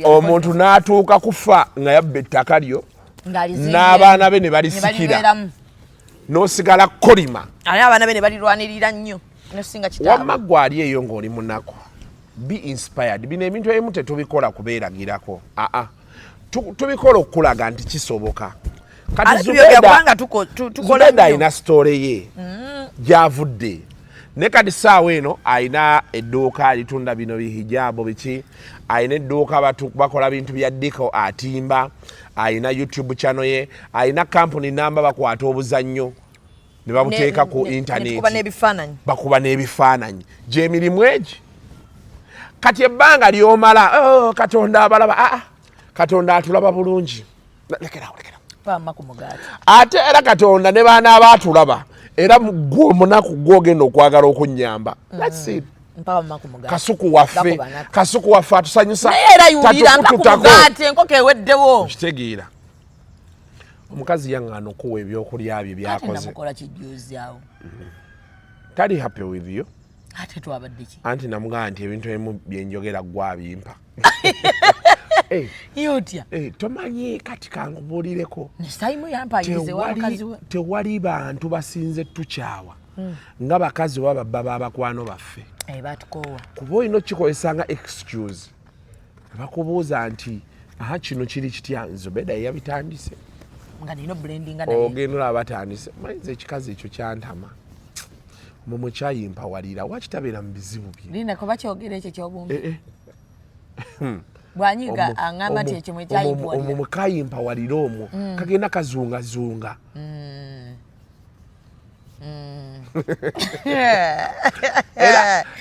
omuntu n'atuuka kufa nga yabba ettaka lyo n'abaana be ne balisikira n'osigala kolima ali abaana be ne balirwanirira nnyo nosinga kitaawe wamma gwe ali eyo ng'oli munaku be inspired. Bino ebintu ebimu tetubikola kubeeragirako tubikola okulaga nti kisoboka kati Zubeda alina story ye gy'avudde ne kati ssaawa eno alina edduuka alitunda bino bihijaabo biki alina edduuka bakola bintu bya diko atimba alina YouTube channel ye alina company namba bakwata obuzannyo ne babuteeka ku internet bakuba n'ebifaananyi gy'emirimu egi kati ebbanga lyomala katonda abalaba katonda atulaba bulungi lekerawo ate era katonda ne baana abaatulaba era gwe omunaku gwogenda okwagala okunyamba that's it. Kasuku waffe atusanyusa enkoko eweddewo kitegeera omukazi yaŋŋaana okuwa ebyokulya bye byakoze tali happy with you anti namugamba nti ebintu ebimu byenjogera gwabimpa tomanyi kati kankubuulireko tewali bantu basinze tukyawa nga bakazi baba b'abakwano baffe kuba olina okikozesa nga excuse bakubuuza nti kino kiri kitya Zubeda yabitandise ogenda olaba batandise mayinza ekikazi ekyo kyantama mumwe kyayimpawalira wakitabeera mu bizibu bye bwanyiga angamba nti ekyo mwe kyayimpawalira omwo mwe kayimpawalira omwo kagenda kazungazunga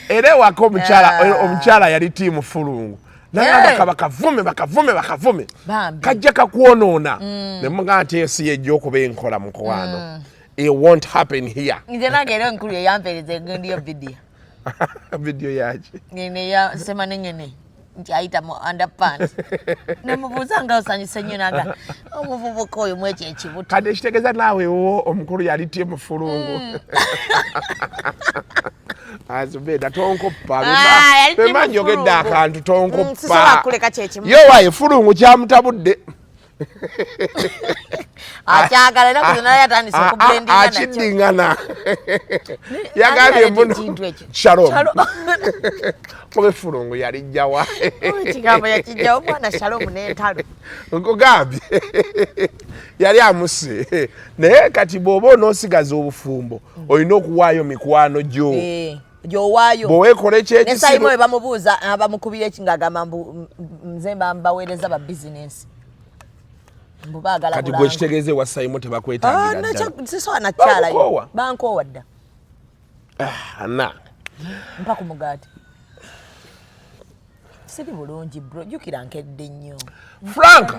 era ewaka omukyala yali tiimu fulungu nagamba bakavume kajja kakwonoona nemugamba nti eyo si yejja okuba enkola mukwano it won't happen here nze nange era enkulu yeyampeereza egendiyo vidiyo yaki ya semanengene nti ayita mu underpants nemubuuza nga osanyuse nnyo naga omuvubuka oyo mu ekyo ekibuto kati ekitegeeza naawe wo omukulu yali tiimu fulungu Zubeda tonkoppa bema njogedde akantu tonkoppa yowaye fulungu kyamutabudde akyagala era kuzina yatandise okublendinga akiddingana yagambye muno Shalom kobe fulungu yali jjawa kigambo yakijjawo mwana Shalom n'entalo nkugambye yali amuse naye kati bw'oba onoosigaza obufumbo olina okuwaayo mikwano gyo gyowaayo bweweekole ekyekisibo nesayimo we bamubuuza abamukubira ekingagamba nze mbaweereza ba bizinensi kati gwe kitegeeze wa sayimo tebakwetagira sisowa nakyalayo bankoowa dda mpa ku mugaati siri bulungi bro jjukira nkedde nnyo Frank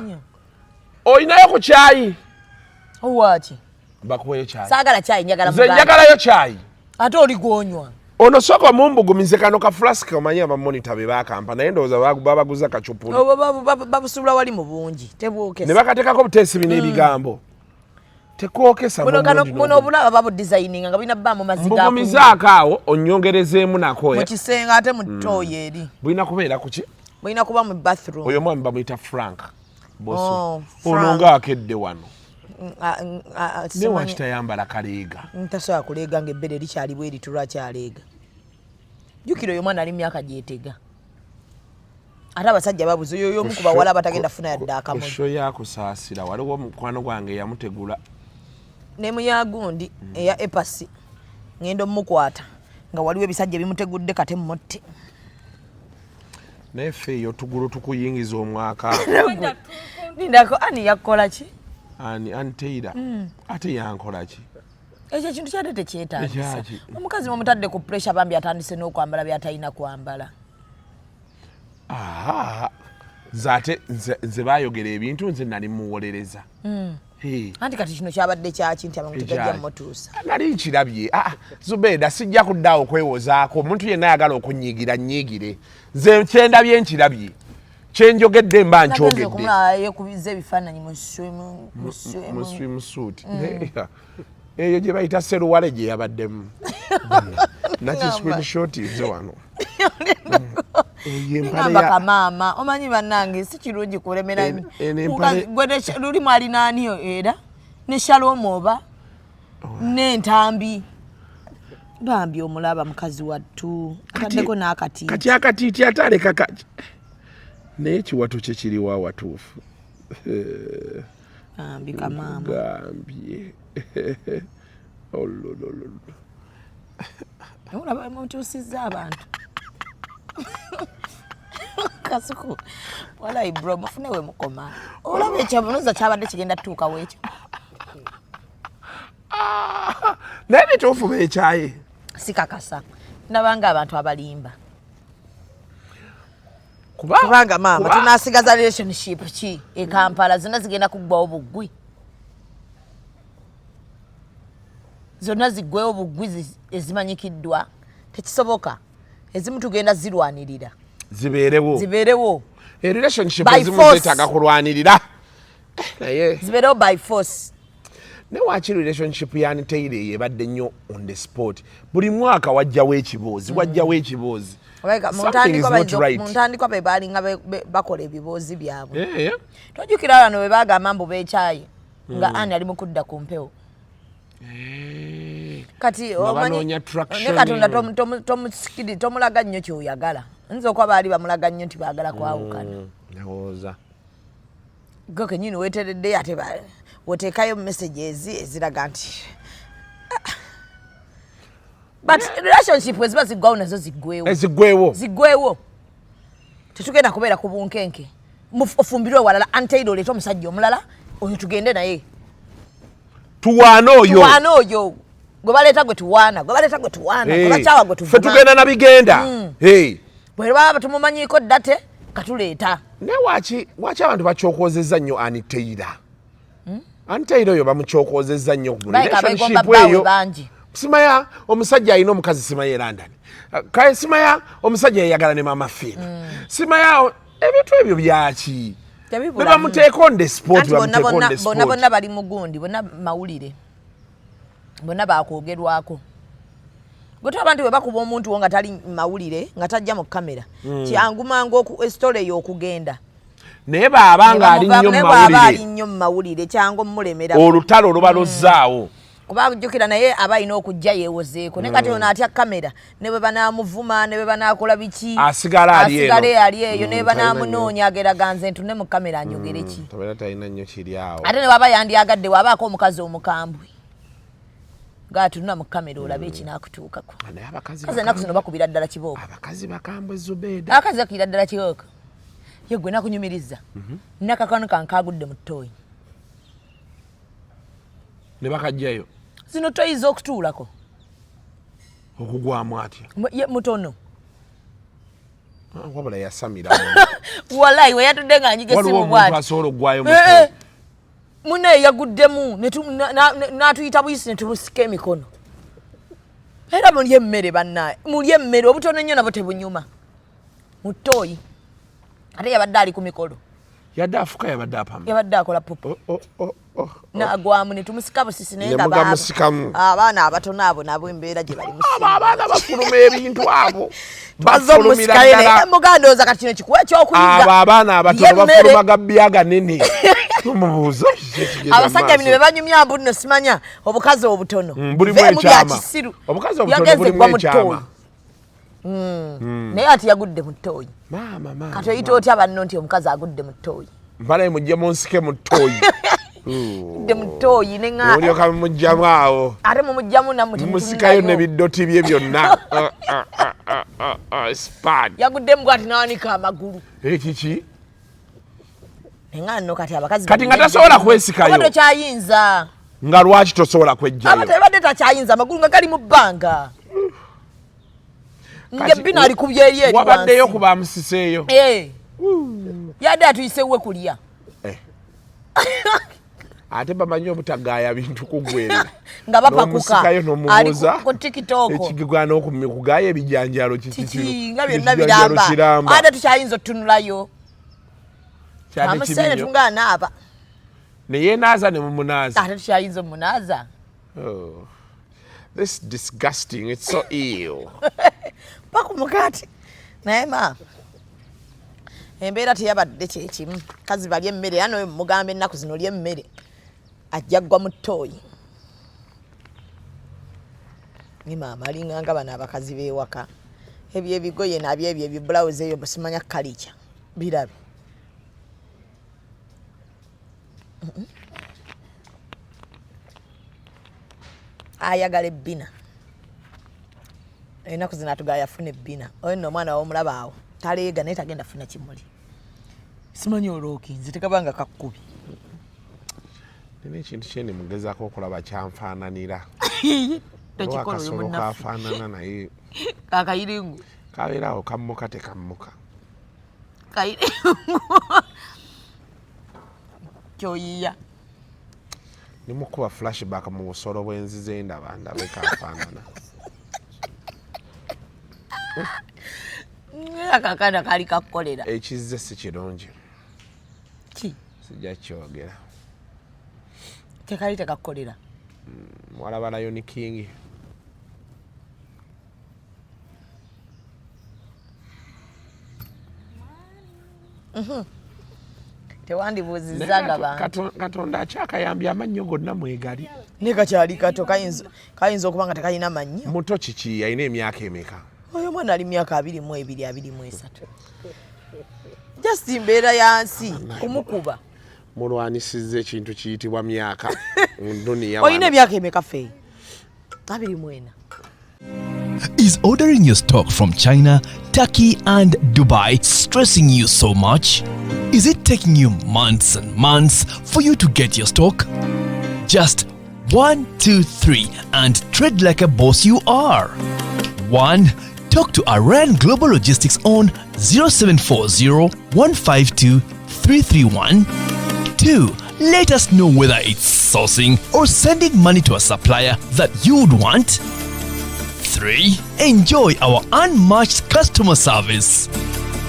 olinayo ku kyayi owaki bakuweyo kyayi saagala kyayi njagala mugaati nze njagalayo kyayi ate oli gwonywa ono sooka mumbugumize kano ka flask omanyi abamonita be bakampa naye ndowooza babaguza kacupuli babusubula wali mu bungi tebwokesa ne bakateekako buteesi bino ebigambo tekwokesa muno obulaba babudesigninga nga bulina bbaamu mazzi mbugumizaako awo onyongerezeemu nako mu kisenge ate mu tooyi eri bulina kubeera ku ki bulina kuba mu bathroom oyo omwami bamuyita Frank boso ono ngaakedde wano ne wakitayambala kaleega ntasobola kuleega ng'ebbere likyali bweritu lwakyaleega jjukira oyo omwana ali myaka gyetega ate abasajja babuze oyo omu ku bawala abatagenda funa yadde akamuli esho yakusaasira waliwo mukwano gwange yamutegula ne muyagundi eya epasi ngenda omukwata nga waliwo ebisajja bimutegudde kate mumotte naye ffe eyo tugulu tukuyingiza omwaka nindako ani yakola ki ani teira ate yankola ki ekyo ekintu kyate tekyetagisa omukazi mumutadde ku pressure bambi atandise n'okwambala byatalina kwambala zate nze bayogera ebintu nze nali muwolereza anti kati kino kyabadde kyaki nti abantu tegajja mutuusa nali nkirabye Zubeda sijja kuddaawo okwewozaako omuntu yenna ayagala okunyiigira nyiigire nze kyendabye nkirabye kyenjogedde mba nkyogedde yekubiza ebifaananyi mu swim suit eyo gye bayita seruwale gye yabaddemu naki screenshot nze wano ngamba maama omanyi bannange si kirungi kulemera lulimu alinaaniyo era ne Shalom oba n'entambi bambi omulaba mukazi wattu ataddeko n'akatiiti kati akatiiti ataleka kaki naye kiwato kye kiriwo awatuufu ambika maama gambye olaba mutuusizza abantu Kasuku walayi bro mufune we mukoma olaba ekyabunoza kyabadde kigenda tuukawo ekyo naye bituufu beekyaye sikakasa ndabanga abantu abalimba kubanga maama tunasigaza relationship ki e Kampala zonna zigenda kuggwawo buggwi zonna ziggwewo buggwi ezimanyikiddwa tekisoboka ezimu tugenda zirwanirira zibeerewo relationship ezimu zeetaaga kulwanirira naye zibeerewo by force ne waki relationship yaniteire yebadde nnyo on the sport buli mwaka wajjawo ekiboozi muntandikwa be balinga bakola ebiboozi byabwe tojjukira wano bwe bagamba mbu beekyayi nga ani ali mu kudda ku mpewo kati omanyi ne Katonda tomulaga nnyo kyoyagala nze okuba baali bamulaga nnyo nti baagala kwawukana gwe kenyini weeteredde ate woteekayo messages eziraga nti but relationship eziba ziggwawo nazo ziggwewo tetugenda kubeera ku bunkenke ofumbirwe walala anteire oleeta omusajja omulala oyo tugende naye tuwaana oyo gwe baleeta gwe tuwaana gwe bakyawa gwe tuvuma ffe tugenda na bigenda bwe baba tumumanyiiko ddate katuleeta naye waki abantu bakyokozezza nnyo aniteira anteire oyo bamukyokozezza nnyo ku relationship eyo simaya omusajja alina omukazi simaya e London kale simaya omusajja yayagala ne mama fiina simaya ebintu ebyo byaki bebamuteeka on the sport bonna bali mugundi bonna mawulire bonna bakwogerwako gwe abantu bwe bakuba omuntu wo nga tali mawulire nga tajja mu kamera kyangu mangu esitole ey'okugenda naye baabanga ali nnyo mu mawulire kyangu mulemera olutalo luba luzzaawo kuba jjukira naye aba alina okujja yeewozeeko ne kati ono atya kamera ne bwe banaamuvuma ne bwe banaakola biki asigala ali eyo ne bwe banaamunoonya ageraga nze ntune mu kamera anjogere ki talina nnyo kiri awo ate ne baba yandyagadde waabaako omukazi omukambwe gaatunula mu kamera olabe ekinaakutuukako kazi ennaku zino bakubira ddala kibooko abakazi bakambwe Zubeda abakazi bakubira ddala kibooko ye gwe nakunyumiriza nakakano kankagudde mu ttooyi ne bakajjayo zino ttooyi z'okutuulako okugwamu atya mutono wabula yasamira walayi we yatudde nga anyiga esimu bwati mune yaguddemu n'atuyita buyisi ne tumusika emikono era mulye emmere bannaye mulye emmere obutono nnyo nabo tebunyuma mu ttooyi ate yabadde ali ku mikolo yadde afuka yabadde apama yabadde akola popo nagwamu ne tumusika busisi naye nga abaana abatono abo nabo embeera gye bali abaana bafuluma ebintu abo bafulumira ddala mugandooza kati kino kikuwa ekyokuyiga abo abaana abatono bafulumaga byaga nene tumubuuza abasajja bino be banyumya mbu nno simanya obukazi obutono bulimu ekyama obukazi obutono bulimu ekyama naye ati yagudde mu ttooyi kati oyita otya banno nti omukazi agudde mu ttooyi mbalaye mujje munsike mu ttooyi gudde mu ttooyi neŋa olyoka mumugjamu awo ate mumugjamu namusikayo nebiddoti bye byonna yaguddemu gwati nawanika amagulu kiki neŋa nno kati abakazi kati nga tasobola kwesikayo tokyayinza nga lwaki tosobola kwejjayo abadde takyayinza amagulu nga gali mu bbanga ngebina alikubye eri eri wabaddeyo kuba amusiseeyo yadde atuyisewe kulya ate bamanyi obutagaaya bintu kugwerera nga bapakuka ali ku TikTok ekigigwana okugaaya ebijanjalo kiki nga byonna biramba ate tukyayinza otunulayo amusene tungana naaba neyeenaaza ne mumunaaza ate tukyayinza omunaaza this disgusting, it's so ill. Pakumugati. Naye ma. Embeera teyabadde kyekimu. Kazi balye emmere ano mugambe ennaku zino lye emmere. Ajja ggwa mu ttooyi. Ni maama alinganga bano abakazi b'ewaka. Ebyo ebigoye nabyo ebyo ebibulawuzi eyo busimanya kalica. Birabe. Ayagala ebbina. Ennaku zino atugaya afuna ebbina. Oyo nno omwana w'omulaba awo. Taleega naye tagenda funa kimuli. Simanyi olw'okinze tekabanga kakkubi. Nina ekintu kyene mugezaako okulaba kyanfaananira. Tekikola oyo munnafu. Kafaanana naye. Kakayiringu. Kabeeraawo kammuka tekammuka. kaire kyoyiya nimukuba flashback mu busolo bwenzize ndaba kafaanana akakana kali kakolera ekizze si kirungi ki sijja kyogera tekali tekakolera mwalaba Lion King tewandibuuzizanga bantu Katonda akyakayambye amannyo gonna mwegali ne kakyali kato kayinza okuba nga tekalina mannyo muto kiki alina emyaka emeka oyo mwana ali myaka 22 23 just mbeera yansi kumukuba mulwanisizza ekintu kiyitibwa myaka duniya oyina emyaka emeka fe 24 Is ordering your stock from China, Turkey and Dubai stressing you so much? Is it taking you months and months for you to get your stock? Just 1, 2, 3 and trade like a boss you are. 1. Talk to Iran Global Logistics on 0740 152 331. 2. Let us know whether it's sourcing or sending money to a supplier that you would want. 3. Enjoy our unmatched customer service.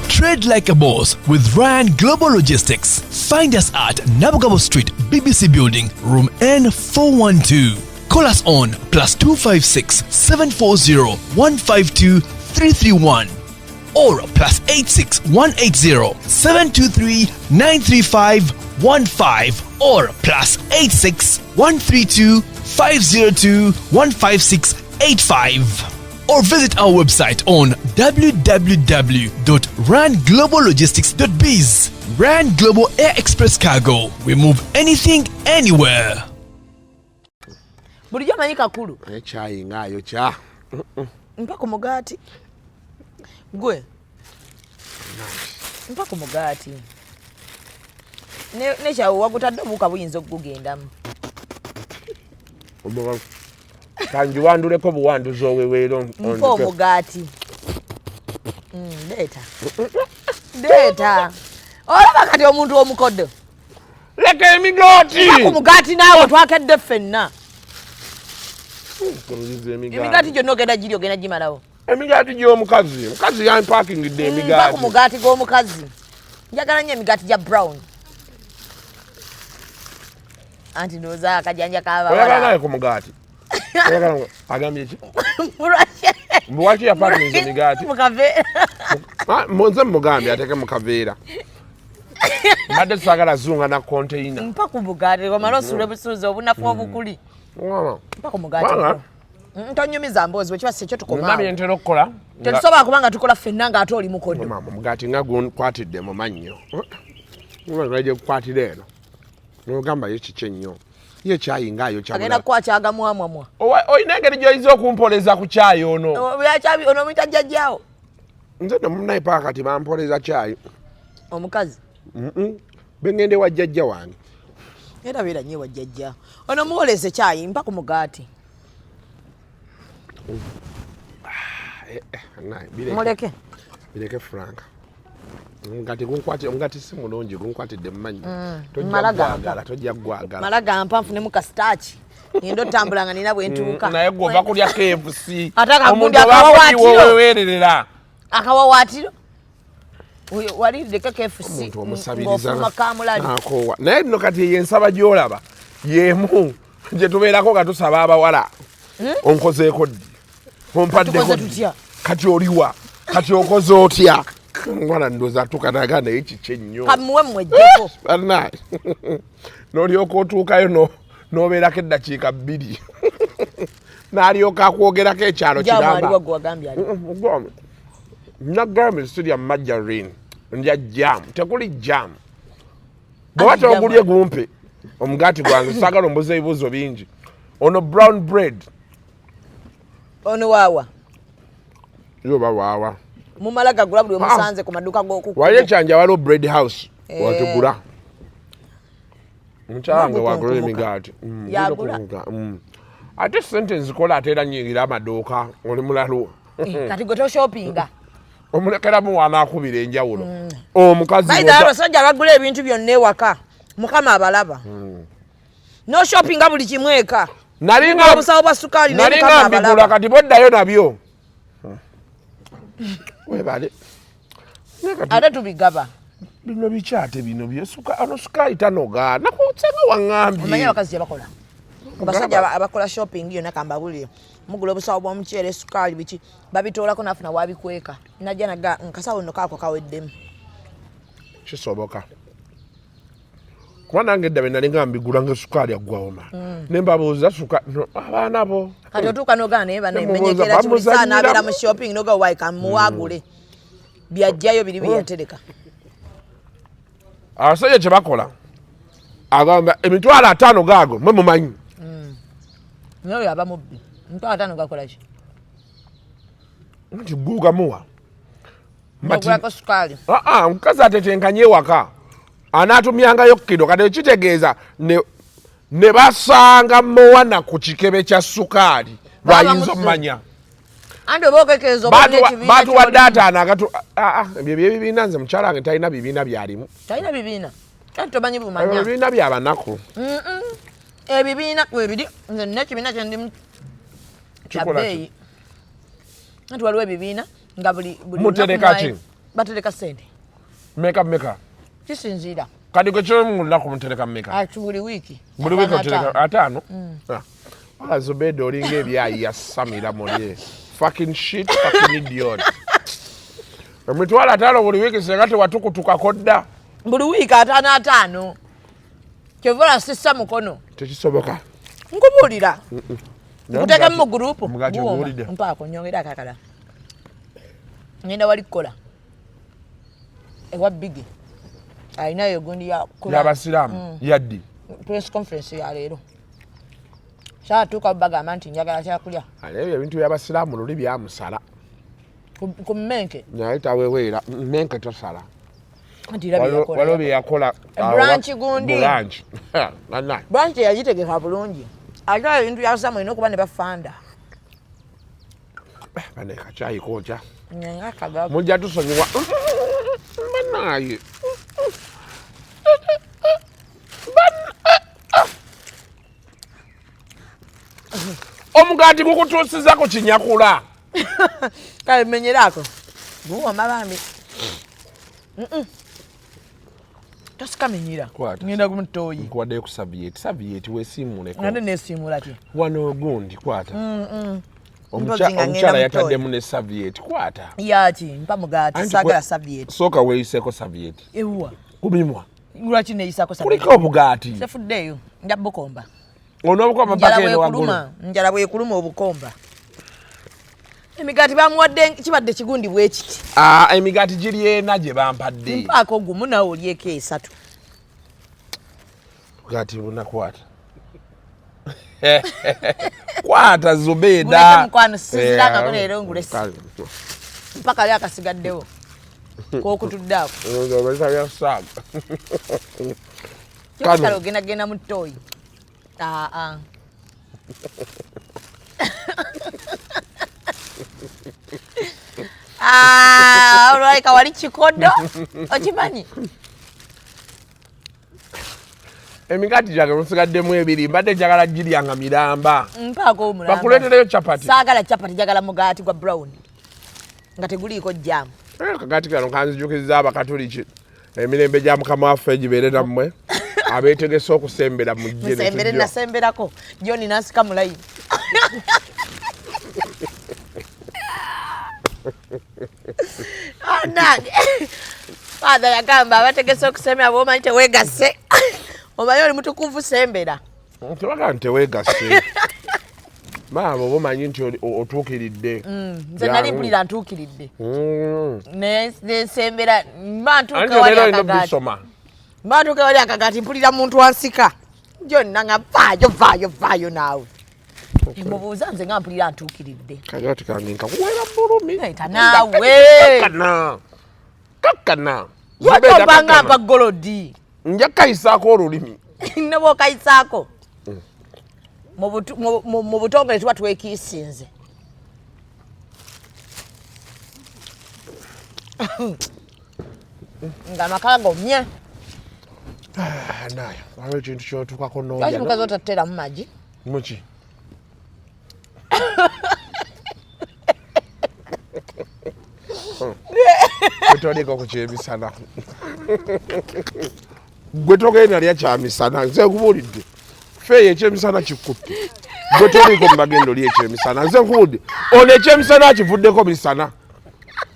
Trade like a boss with Ryan Global Logistics. Find us at Nabugabo Street, BBC Building, room N412. Call us on +256 740 152 331 or +86 180 723 935 15 or +86 132 502 156 85 or visit our website on www.rangloballogistics.biz. Rand Global Air Express Cargo. We move anything, anywhere. bulijjo manyi kakulu ekyayi ngaayo kya mpaka Omugaati gwe mpaka Omugaati nekyawo wagutadde obuuka buyinza okugugendamu kanji wanduleko buwanduzi oweweero mpa Omugaati deeta olaba kati omuntu omukoddo leka emigaati mpaka Omugaati naawe twakedde ffenna emigaati gyonna ogenda giri ogenda gimalawo emigaati gy'omukazi mukazi yampakingidde emigaati mpaka Omugaati g'omukazi njagala nnyo emigaati gya brown anti ndowooza akajanja oyagala naye ku mugaati agambye ki lwaki yapakingiza emigaati nze mugambye ateeke mu kaveera mbadde saagala zunga na konteyina mpaka Omugaati omala osuula obusuuzi obunafu obukuli mpaka Omugaati ntonyumiza mboozi bwe kiba si ekyo tukomaawo ntera okukola tetusobola kubanga tukola ffenna ng'ate oli mukoddo omugaati nga gunkwatidde mu mannyo gye gukwatira eno nogamba ye kiki ennyo ye kyayi ngaayo agenda kukwakyaga mwamwamwa olina engeri gy'oyinza okumpoleza ku kyayi ono ono omuyita jjajjaawo nze nomunaye paka kati bampoleza kyayi omukazi bengende wa jjajja wange era beera nnyo wa jjajjaawo ono muwoleze kyayi mpaka Omugaati muleke bireke Frank ngati si mulungi gunkwatidde mu mannyo tojja gwagala malaga mpa nfunemu kasitaaki ngenda otambulanga nina bwe ntuuka naye gova kulya KFC omuntu akawawaatiro akawawaatiro waliddeko KFC ng'ofuma kamulali naye nno kati yensaba gy'olaba yemu gye tubeerako nga tusaba abawala onkozeeko ddi ompaddeko kati oliwa kati okoze otya mwana ndoza tukanaga naye kiki ennyo kamuwe mwejjeko annaye n'olyoka otuukayo n'obeerako eddakiika 2 n'alyoka akwogerako ekyalo kiramba nagambye sirya margarine ndya jam tekuli jam bweba togulye gumpe omugaati gwange saagala ombuza ebibuuzo bingi ono brown bread ono waawa yoba waawa mumala gagula buli omusanze ku maduuka g'okukuba wali ekyanja waliwo bread house watugula mukyange wagula emigaati ate sente nzikola ate era nyingira amaduuka oli mulalu kati gwe toshopinga omulekeramu wanaakubira enjawulo omukazi bayita abasajja bagula ebintu byonna ewaka mukama abalaba no shopping buli kimu eka nalinga obusawo bwa sukaali nalinga mbigula kati boddayo nabyo webale ate tubigaba bino bikyate bino ano sukaali tanoga nakutsenga waŋŋambye omanye abakazi gye bakola abasajja abakola shopping yonna kambabulire mugula obusawo bw'omuceere sukaali biki babitoolako nafuna wabikweka najja naga nkasawo nno kaako kaweddemu kisoboka kuba nange eddabe nalinga mbigula nga sukaali aggwawoma ne mbabuuza abaana bo kati otuuka nogaa naye banemenyekera kibulisaa nabeera mu shopping noga waika muwagule byajjayo biri byeyatereka abasajja kye bakola agamba emitwalo 5 gaago mwe mumanyi naye oyo aba mubbi emitwalo 5 gakola ki nti guugamuwa ogulako sukaali omukazi atetenkanye ewaka anaatumyangayo kkido kati ekitegeeza ne basanga mowana ku kikebe kya sukaali lwayinza omumanya anti oba okekeeza batuwadde ataano ebyo byebibiina nze mukyala wange talina bibiina byalimu talina bibiina kati tomanyi bumanya ebibiina byabanaku ebibiina kwebiri nze nina ekibiina kyendimu kyabbeeyi anti waliwo ebibiina nga buli mutereka ki batereka sente meka kisinziira kati kwekyomulunaku mutereka meka buli wiiki buli wiiki otereka 5 wala Zubeda olinga ebyayi yasamira mulye fucking shit fucking idiot emitwalo 5 buli wiiki senga tewatukutukako dda buli wiiki 5 kyovula sissa mukono tekisoboka nkubuulira nkuteekemu mu gurupu mpaako nyongera akakala ngenda wali kukola ewa bigi alinayo gundi yabasiraamu yaddi press conference ya leero kyatuuka bagamba nti njagala kyakulya ebyo ebintu byabasiraamu luli byamusala ku mmenke naye taweweera mmenke tosala waliwo bye yakola branch gundi branch yagitegeka bulungi ate ebintu byasamu olina okuba ne bafanda bane kacyayi kookya ngakagabu mujja tusonyiwa banaye omugaati gukutuusiza ku kinyakula kale menyerako guwoma bambi tosikamenyira ngenda kumutoyi nkuwaddeyo ku savieti weesiimuleko ngende neesiimula ki wano ogundi kwata omukyala yataddemu ne savieti kwata yaki mpa mugaati saagala savieti sooka weeyiseko savieti ewuwa kubimwa lwaki neeyisako savieti kuliko obugaati sefuddeeyo nja bukomba onoobukomba mpaka eno waggulu njala bwekuluma obukomba emigaati bamuwadde kibadde kigundi bwe kiti emigaati giri ena gye bampadde mpaako gumu nawe olyeko 3 bugaati bunakwata kwata Zubeda mukwano siziranga ko leero ngulesi mpaka ali akasigaddewo kokutuddaako kale ogenda mu ttooyi olwaika wali kikodo okimanyi emigaati gyange musigaddemu 2 mbadde njagala giryanga miramba mpaako omulamba bakuleetereyo capati saagala capati njagala mugaati gwa brown nga teguliiko jjaamu kagaati kano kanzijukizza abakatuliki emirembe gya mukama waffe egibeere nammwe abeetegese okusembera mu ggye musembere nasemberako joni nasika mulayini nange father yagamba abategese okusembera bwomanyi teweegase omanyi oli mutukuvu sembera tebaga nti teweegase maama oba omanyi nti otuukiridde nze nali mpulira ntuukiridde nesembera mbantuuka wali akagaati mpulira muntu wansika jonna nga vaayo naawe mubuuza nze nga mpulira ntuukiridde kagaati kange nkakuweera bulumi naawe kakkana lwaki obanga mpa golodi nja kayisaako olulimi ne bwokayisaako mu butongole tuba twekiisinze Nga makago nye. Nayo, waliwo ekintu kyotuukako n'olya. Lwaki mukazi otateeramu magi? Muki? Gwetoliiko ku kyemisana. Gwe togenda lya kyamisana, nze nkubuulidde. Feeyo ekyemisana kikutte. Gwe toliiko mu magendo lya ekyemisana, nze nkubuulidde. Ono ekyemisana kivuddeko misana.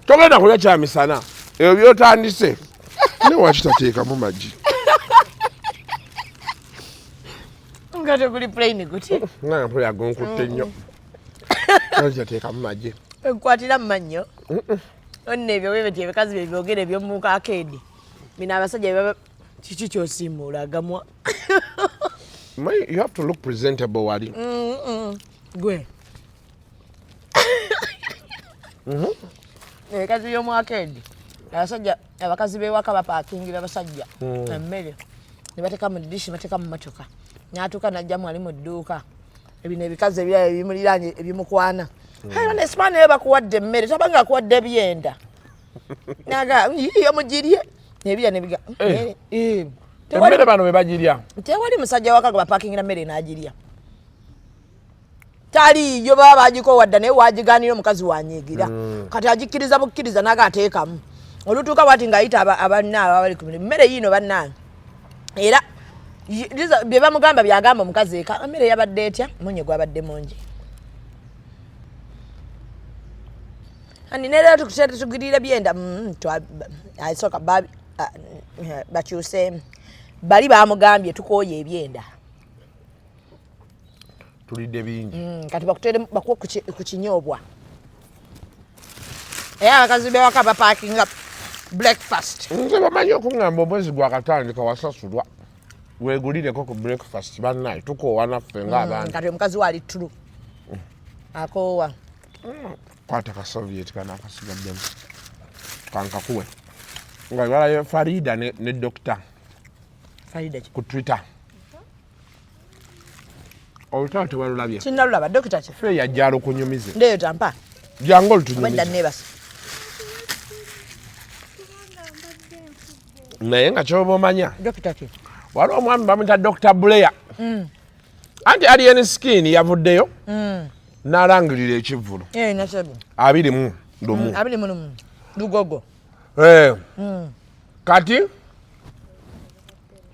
Togenda kulya kyamisana. Ebyo by'otandise. Ne wakitateekamu magi. Nga teguli plain guti. Nga mpulira gonkutte nnyo. Wakitateekamu magi. Enkwatira mu mannyo. Onne ebyo bwebyo ebikazi bye byogera eby'omu kakeedi. Bino abasajja baba kiki kyosiimuula agamwa. You have to look presentable, wali. Gwe. Ebikazi by'omu kakeedi. Abasajja abakazi b'ewaka bapaakingira abasajja emmere. Ne bateeka mu dishi bateeka mu motoka. N'atuuka n'ajjamu ali mu dduuka. Ebino ebikazi ebirala ebimuliraanye ebimukwana. Era nesipani naye bakuwadde emmere tabanga akuwadde ebyenda. Naga iyo mugirye nebirya nebiga. Emmere bano be bagirya. Tewali musajja waka gwa parkingira emmere n'agirya. Tali yo baba bagikowadde naye wagiganira omukazi wanyigira. Kati agikkiriza bukkiriza naga ateekamu. Olutuuka bwati ng'ayita abannaabwe abali ku mirimu emmere yiino bannaabwe. Era bye bamugamba byagamba omukazi eka emmere yabadde etya munye gwabadde mungi. Ani nera tukishete tugirira byenda asoka babi bakyuse bali bamugambye tukoye ebyenda tulidde bingi kati bakutere bakuwa ku kinyobwa abakazi bewaka ba parking up breakfast nze bamanyi okungamba omwezi gwakatandika wasasulwa wegulireko ku breakfast bannaye tukoowa naffe ng'abantu kati omukazi wali tulu akoowa kwata ka Soviet kana akasigaddemu kankakuwe nga balayo Farida ne Dr. Farida ku Twitter olutalo tewalulabye sinnalulaba Dr. ki fe yajjala okunyumize ndeyo tampa jangu olutunyumize wenda nebasa naye nga kyoba omanya Dr. ki waliwo omwami bamuyita Dr. Blair anti alien skin yavuddeyo n'alangirira ekivvulu nasebu 21 lugogo kati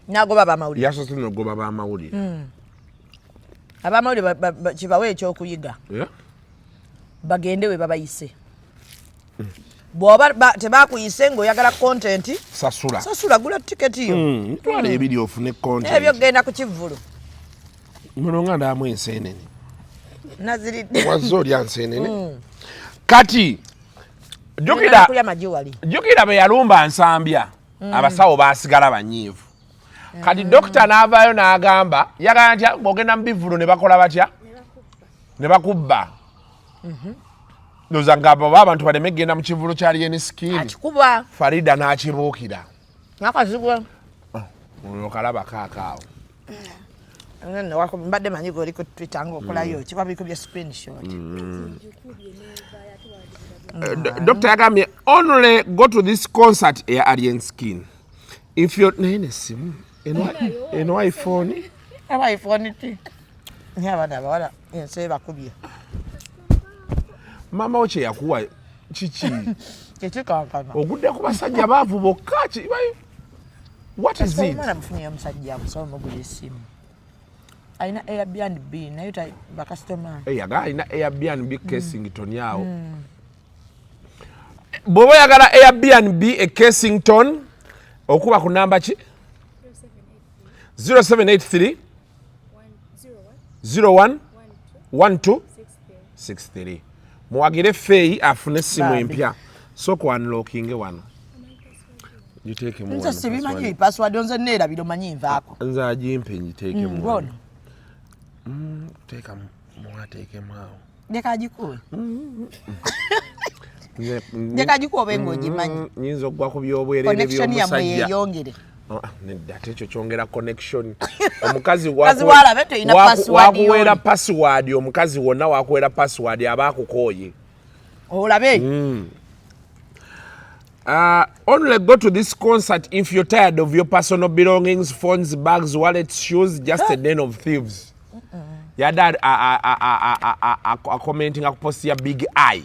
nagoba bamawulire yasoose nogoba bamawulire abamawulire kibawe ekyokuyiga bagende we babayise bwoba tebakuyise ng'oyagala content sasula gula tiketi yo twala ebiri ofune content ebyo genda ku kivvulu muno nga ndaamu enseenene naziridde wazze olya nseenene kati jjukira be yalumba nsambya abasawo baasigala banyiivu kati dokita n'avaayo n'agamba yagala ntya bw'ogenda mu bivulu ne bakola batya ne bakubba ndoza ngamba oba abantu baleme genda mu kivulu kya alien skin Farida n'akibuukira nakazigwa okalaba kaakaawo mbadde manyi goli ku Twitter ng'okolayo kiba bikubye screenshot Dr. yagambye only go to this concert ya alien skin if you're nene simu eno iPhone ti nyabana bawala ense bakubye mama oche yakuwa chichi kikankana ogudde ku basajja baavu bokka what is it mwana mfunye omusajja amusoma guli simu aina Airbnb nayo ta ba customer yaga aina Airbnb Kensington yawo bobo yagala Airbnb e Kensington okuba ku namba ki 0783 01 12 63 muwagire feyi afune simu empya soko unlocking wano jiteke mu nza sibimanyi password nze neerabiro manyi nvaako nza ajimpe njiteke mu ngono teka mwateke mao ndekajikuwe ndekajikuwe bengo jimanyi nyinzo gwa ku byobwerere connection ya mwe yongere nedda ekyo kyongera connection omukazi wakuweera password omukazi wonna wakuweera password abaakukoye olabe Only go to this concert if you're tired of your personal belongings, phones, bags, wallets, shoes, just a den of thieves. Your dad are commenting a post your big eye.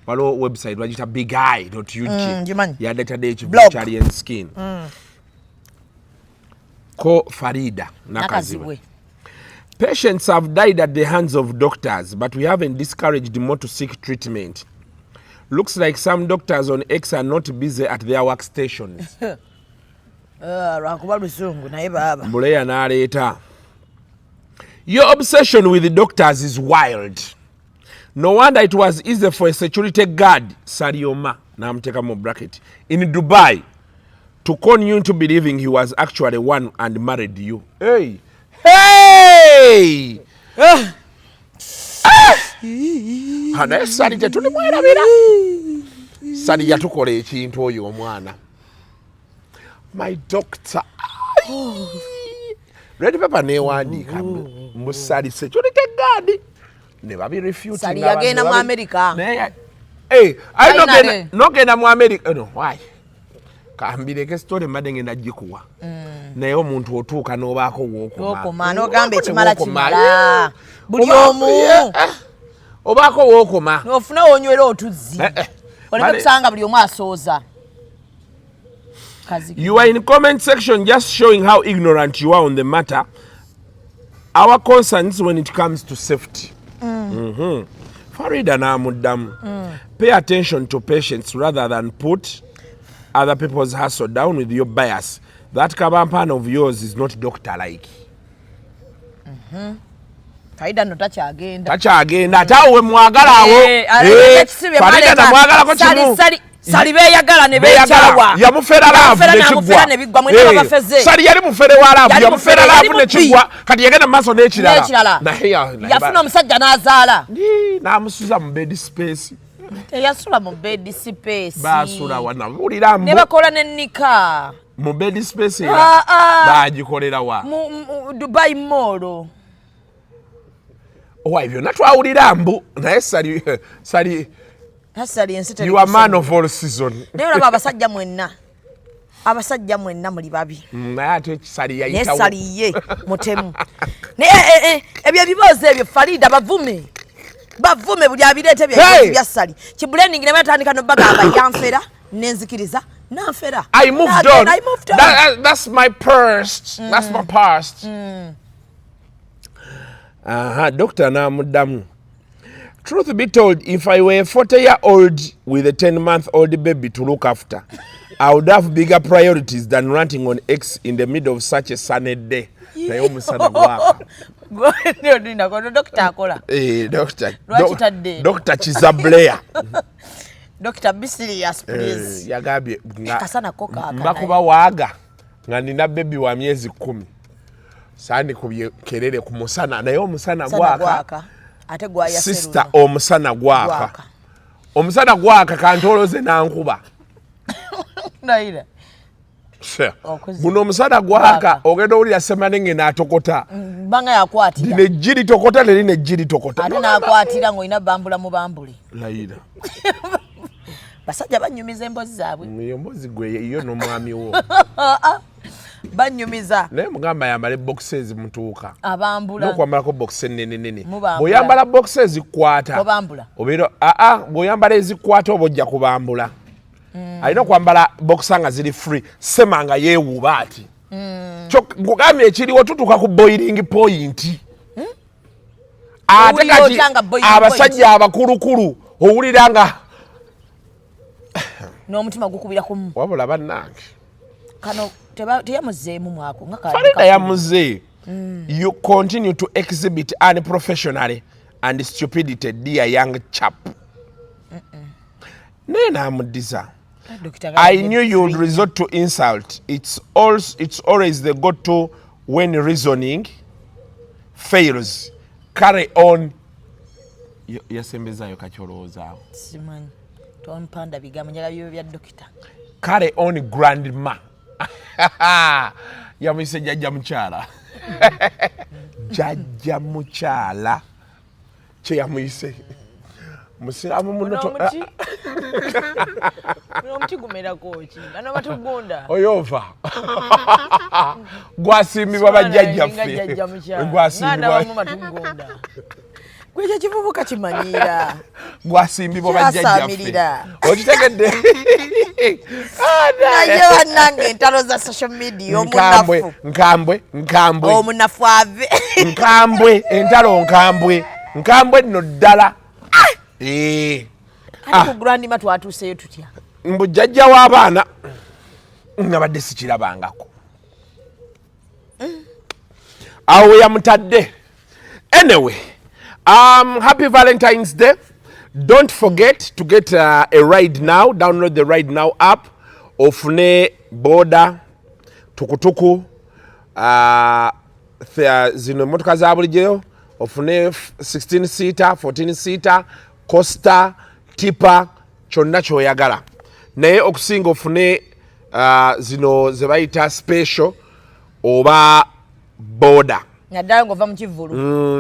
Follow website, register bigeye.uk. Your data date Victorian skin. Ko Farida Nakaziwe. Patients have died at the hands of doctors, but we haven't discouraged more to seek treatment. Looks like some doctors on X are not busy at their workstations. Your obsession with the doctors is wild. No wonder it was easy for a security guard, Sarioma, now I'm taking more bracket, in Dubai to con you into believing he was actually one and married you. Hey! Hey! Hana sari tetuli mwera bira. Sari yatukole ekintu oyo omwana. My doctor. Red paper ne wandika musali security guard. Ne babi refuting. Sari yagenda mu America. Hey, no genda mu America. No, why? Kambireke story madenge na jikuwa. Naye omuntu otuuka n'obaako wookoma n'ogamba ekimala kimala buli omu obaako wookoma ofuna wonywera otuzzi oleke kusanga buli omu asooza. You are in comment section just showing how ignorant you are on the matter. Our concerns when it comes to safety. Farida namuddamu. Pay attention to patients rather than put other people's hustle down with your bias. That kabampan of yours is not doctor-like. Farida no tachagenda. Tachagenda. Tawe mwagala awo. Farida na mwagala ko chimu. Sali beyagala ne bechawa. Yamufera laavu ne kigwa. Sali yali mufere wa laavu. Yamufera laavu ne kigwa. Kati yagenda maso n'ekirala. Yafuna omusajja n'azaala. N'amusuza mu bed space. Yasula mu bed space. Basula wana. Ulira mbu. Ne bakola n'ennika. Mu bed space era bagikolera wa mu Dubai Mall. Owa ibyo natwawulira mbu naye sali ensete. You are man of all season. Naye olaba abasajja mwenna muli babi. Naye ate sali yayitawo. Naye sali ye mutemu. Naye ebyo ebibuuzo ebyo Farida bavume buli abireeta bya sali. Kiblending ne batandika no bagamba yanfera nenzikiriza. Nafera. I moved on. That's my past. That's my past. Doctor Namudamu. Truth be told, if I were a 40-year-old with a 10-month-old baby to look after, I would have bigger priorities than ranting on X in the middle of such a sunny day. Doctor Chizablea. Doctor, be serious, please. Yagabye kasana koka mbakuba waaga nga nina baby wa myezi 10. Sandi kubye kelele ku musana naye omusana gwaka ate gwa ya sister omusana gwaka. Omusana gwaka kantoloze nankuba. Naira. Buno omusana gwaka ogenda olya semanenge n'atokota. Banga yakwatira. Dine jiri tokota line jiri tokota. Ate n'akwatira ngo ina bambula mu bambuli. Naira. Basajja banyumiza embozi zaabwe. Embozi gwe iyo n'omwami wo. Banyumiza. Naye mugamba yambala boxes mutuuka. Abambula. N'okwambalako box ennene. Bw'oyambala boxes zikwata. Obambula. Obeera bw'oyambala ezikwata oba ojja kubambula. Alina okwambala boxa nga ziri free. Sema nga yeewuuba ati. Nkugambye ekiriwo tutuuka ku boiling point. Ate kati abasajja abakulukulu owulira nga n'omutima gukubira ku wabula bannange kano teyamuzeemu mwako nga Farida yamuze. You continue to exhibit unprofessionally and stupidity, dear young chap. Nena amuddiza. I knew you would resort to insult. It's always the go-to when reasoning fails. Carry on. Yasembezayo kacholozaawo. Simanyi. Tompanda bigambo njala byo bya dokita. Carry on grandma. Yamuyise jajja mukyala. Jajja mukyala. Kye yamuyise. musiramu muno omuti gumera koki bano batugunda oyova gwasimbibwa bajjajjaffe gwasimbibwa gwekyo kivubuka kimanyira gwasimbibwa bajjajjaffe okitegedde naye bannange entalo za social media omunafu nkambwe omunafu ave nkambwe entalo nkambwe nno ddala ku grandima twatuuseyo tutya mbujjajja w'abaana nabadde sikirabangako awo yamutadde anyway happy Valentine's Day. Don't forget to get a ride now. Download the Ride Now app. Ofune boda tukutuku zino motoka za bulijjo ofune 16 seater 14 seater coaster tipa kyonna kyoyagala naye okusinga ofune zino ze bayita special oba boda naddala ng'ova mu kivulu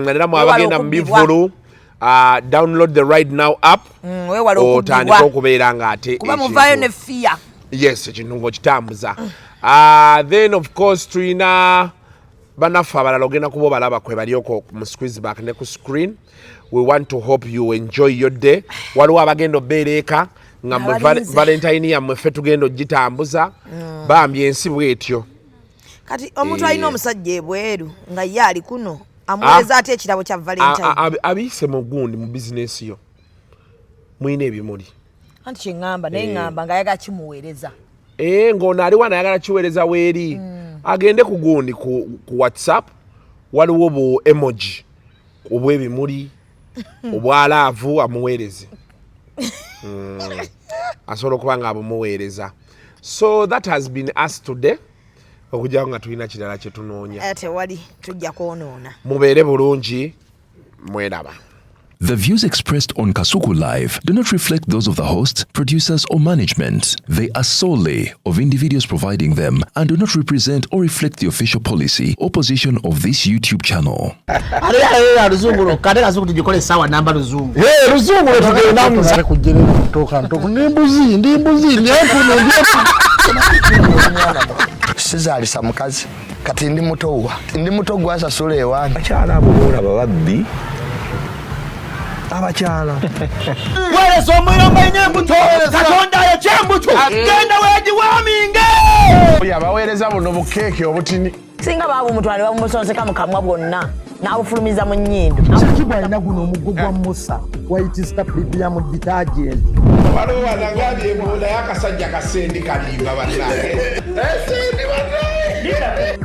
naddala mwabagenda mu bivulu download the Ride Now app otandika okubeera ng'ate kuba muvaayo ne fiya yes ekintu ng'okitambuza then of course tulina banaffe abalala ogenda kuba obalaba kwe balioko mu squeeze back ne ku screen. We want to hope you enjoy your day. Waliwo abagenda obeera eka nga Valentine yammwe ffe tugenda ogitambuza bambi ensi bwetyo kati omuntu alina omusajja ebweru nga ye ali kuno amuweza ate ekirabo kya Valentine abiyise mu gundi mu bizinesi yo mwine ebimuli anti kyeŋŋamba naye ŋŋamba nga ayagala kimuweereza ng'ono ali wano ayagala kiweereza weeri agende ku gundi ku WhatsApp waliwo bu emoji obw'ebimuli obwalaavu amuweereze asobola okuba nga abumuweereza. So that has been us today. Okujja nga tulina kirala kye tunoonya tewali tujja kwonoona mubeere bulungi mweraba. The views expressed on Kasuku Live do not reflect those of the host, producers, or management. They are solely of individuals providing them and do not represent or reflect the official policy or position of this YouTube channel. Luzungu kade Kasuku tujikole sawa namba luzungu. Luzungu tugenda muza kujjira kutoka ntoku ndi mbuzi sizaalisa mukazi kati ndi muto gwasasula ewange abakyala abo boolaba babbi abakyala weereza omuyomba ine embuto katonda yekyembuto genda weegiwaaminge abaweereza buno bukeeke obutini singa baabumutwale babumusonseka mu kamwa bwonna n'abufulumiza mu nnyindo kibwa alina guno omuggo gwa musa wayitista premium detergent waliwo wanagambye embunda y'akasajja kasendi kalimba bannange esendi bannange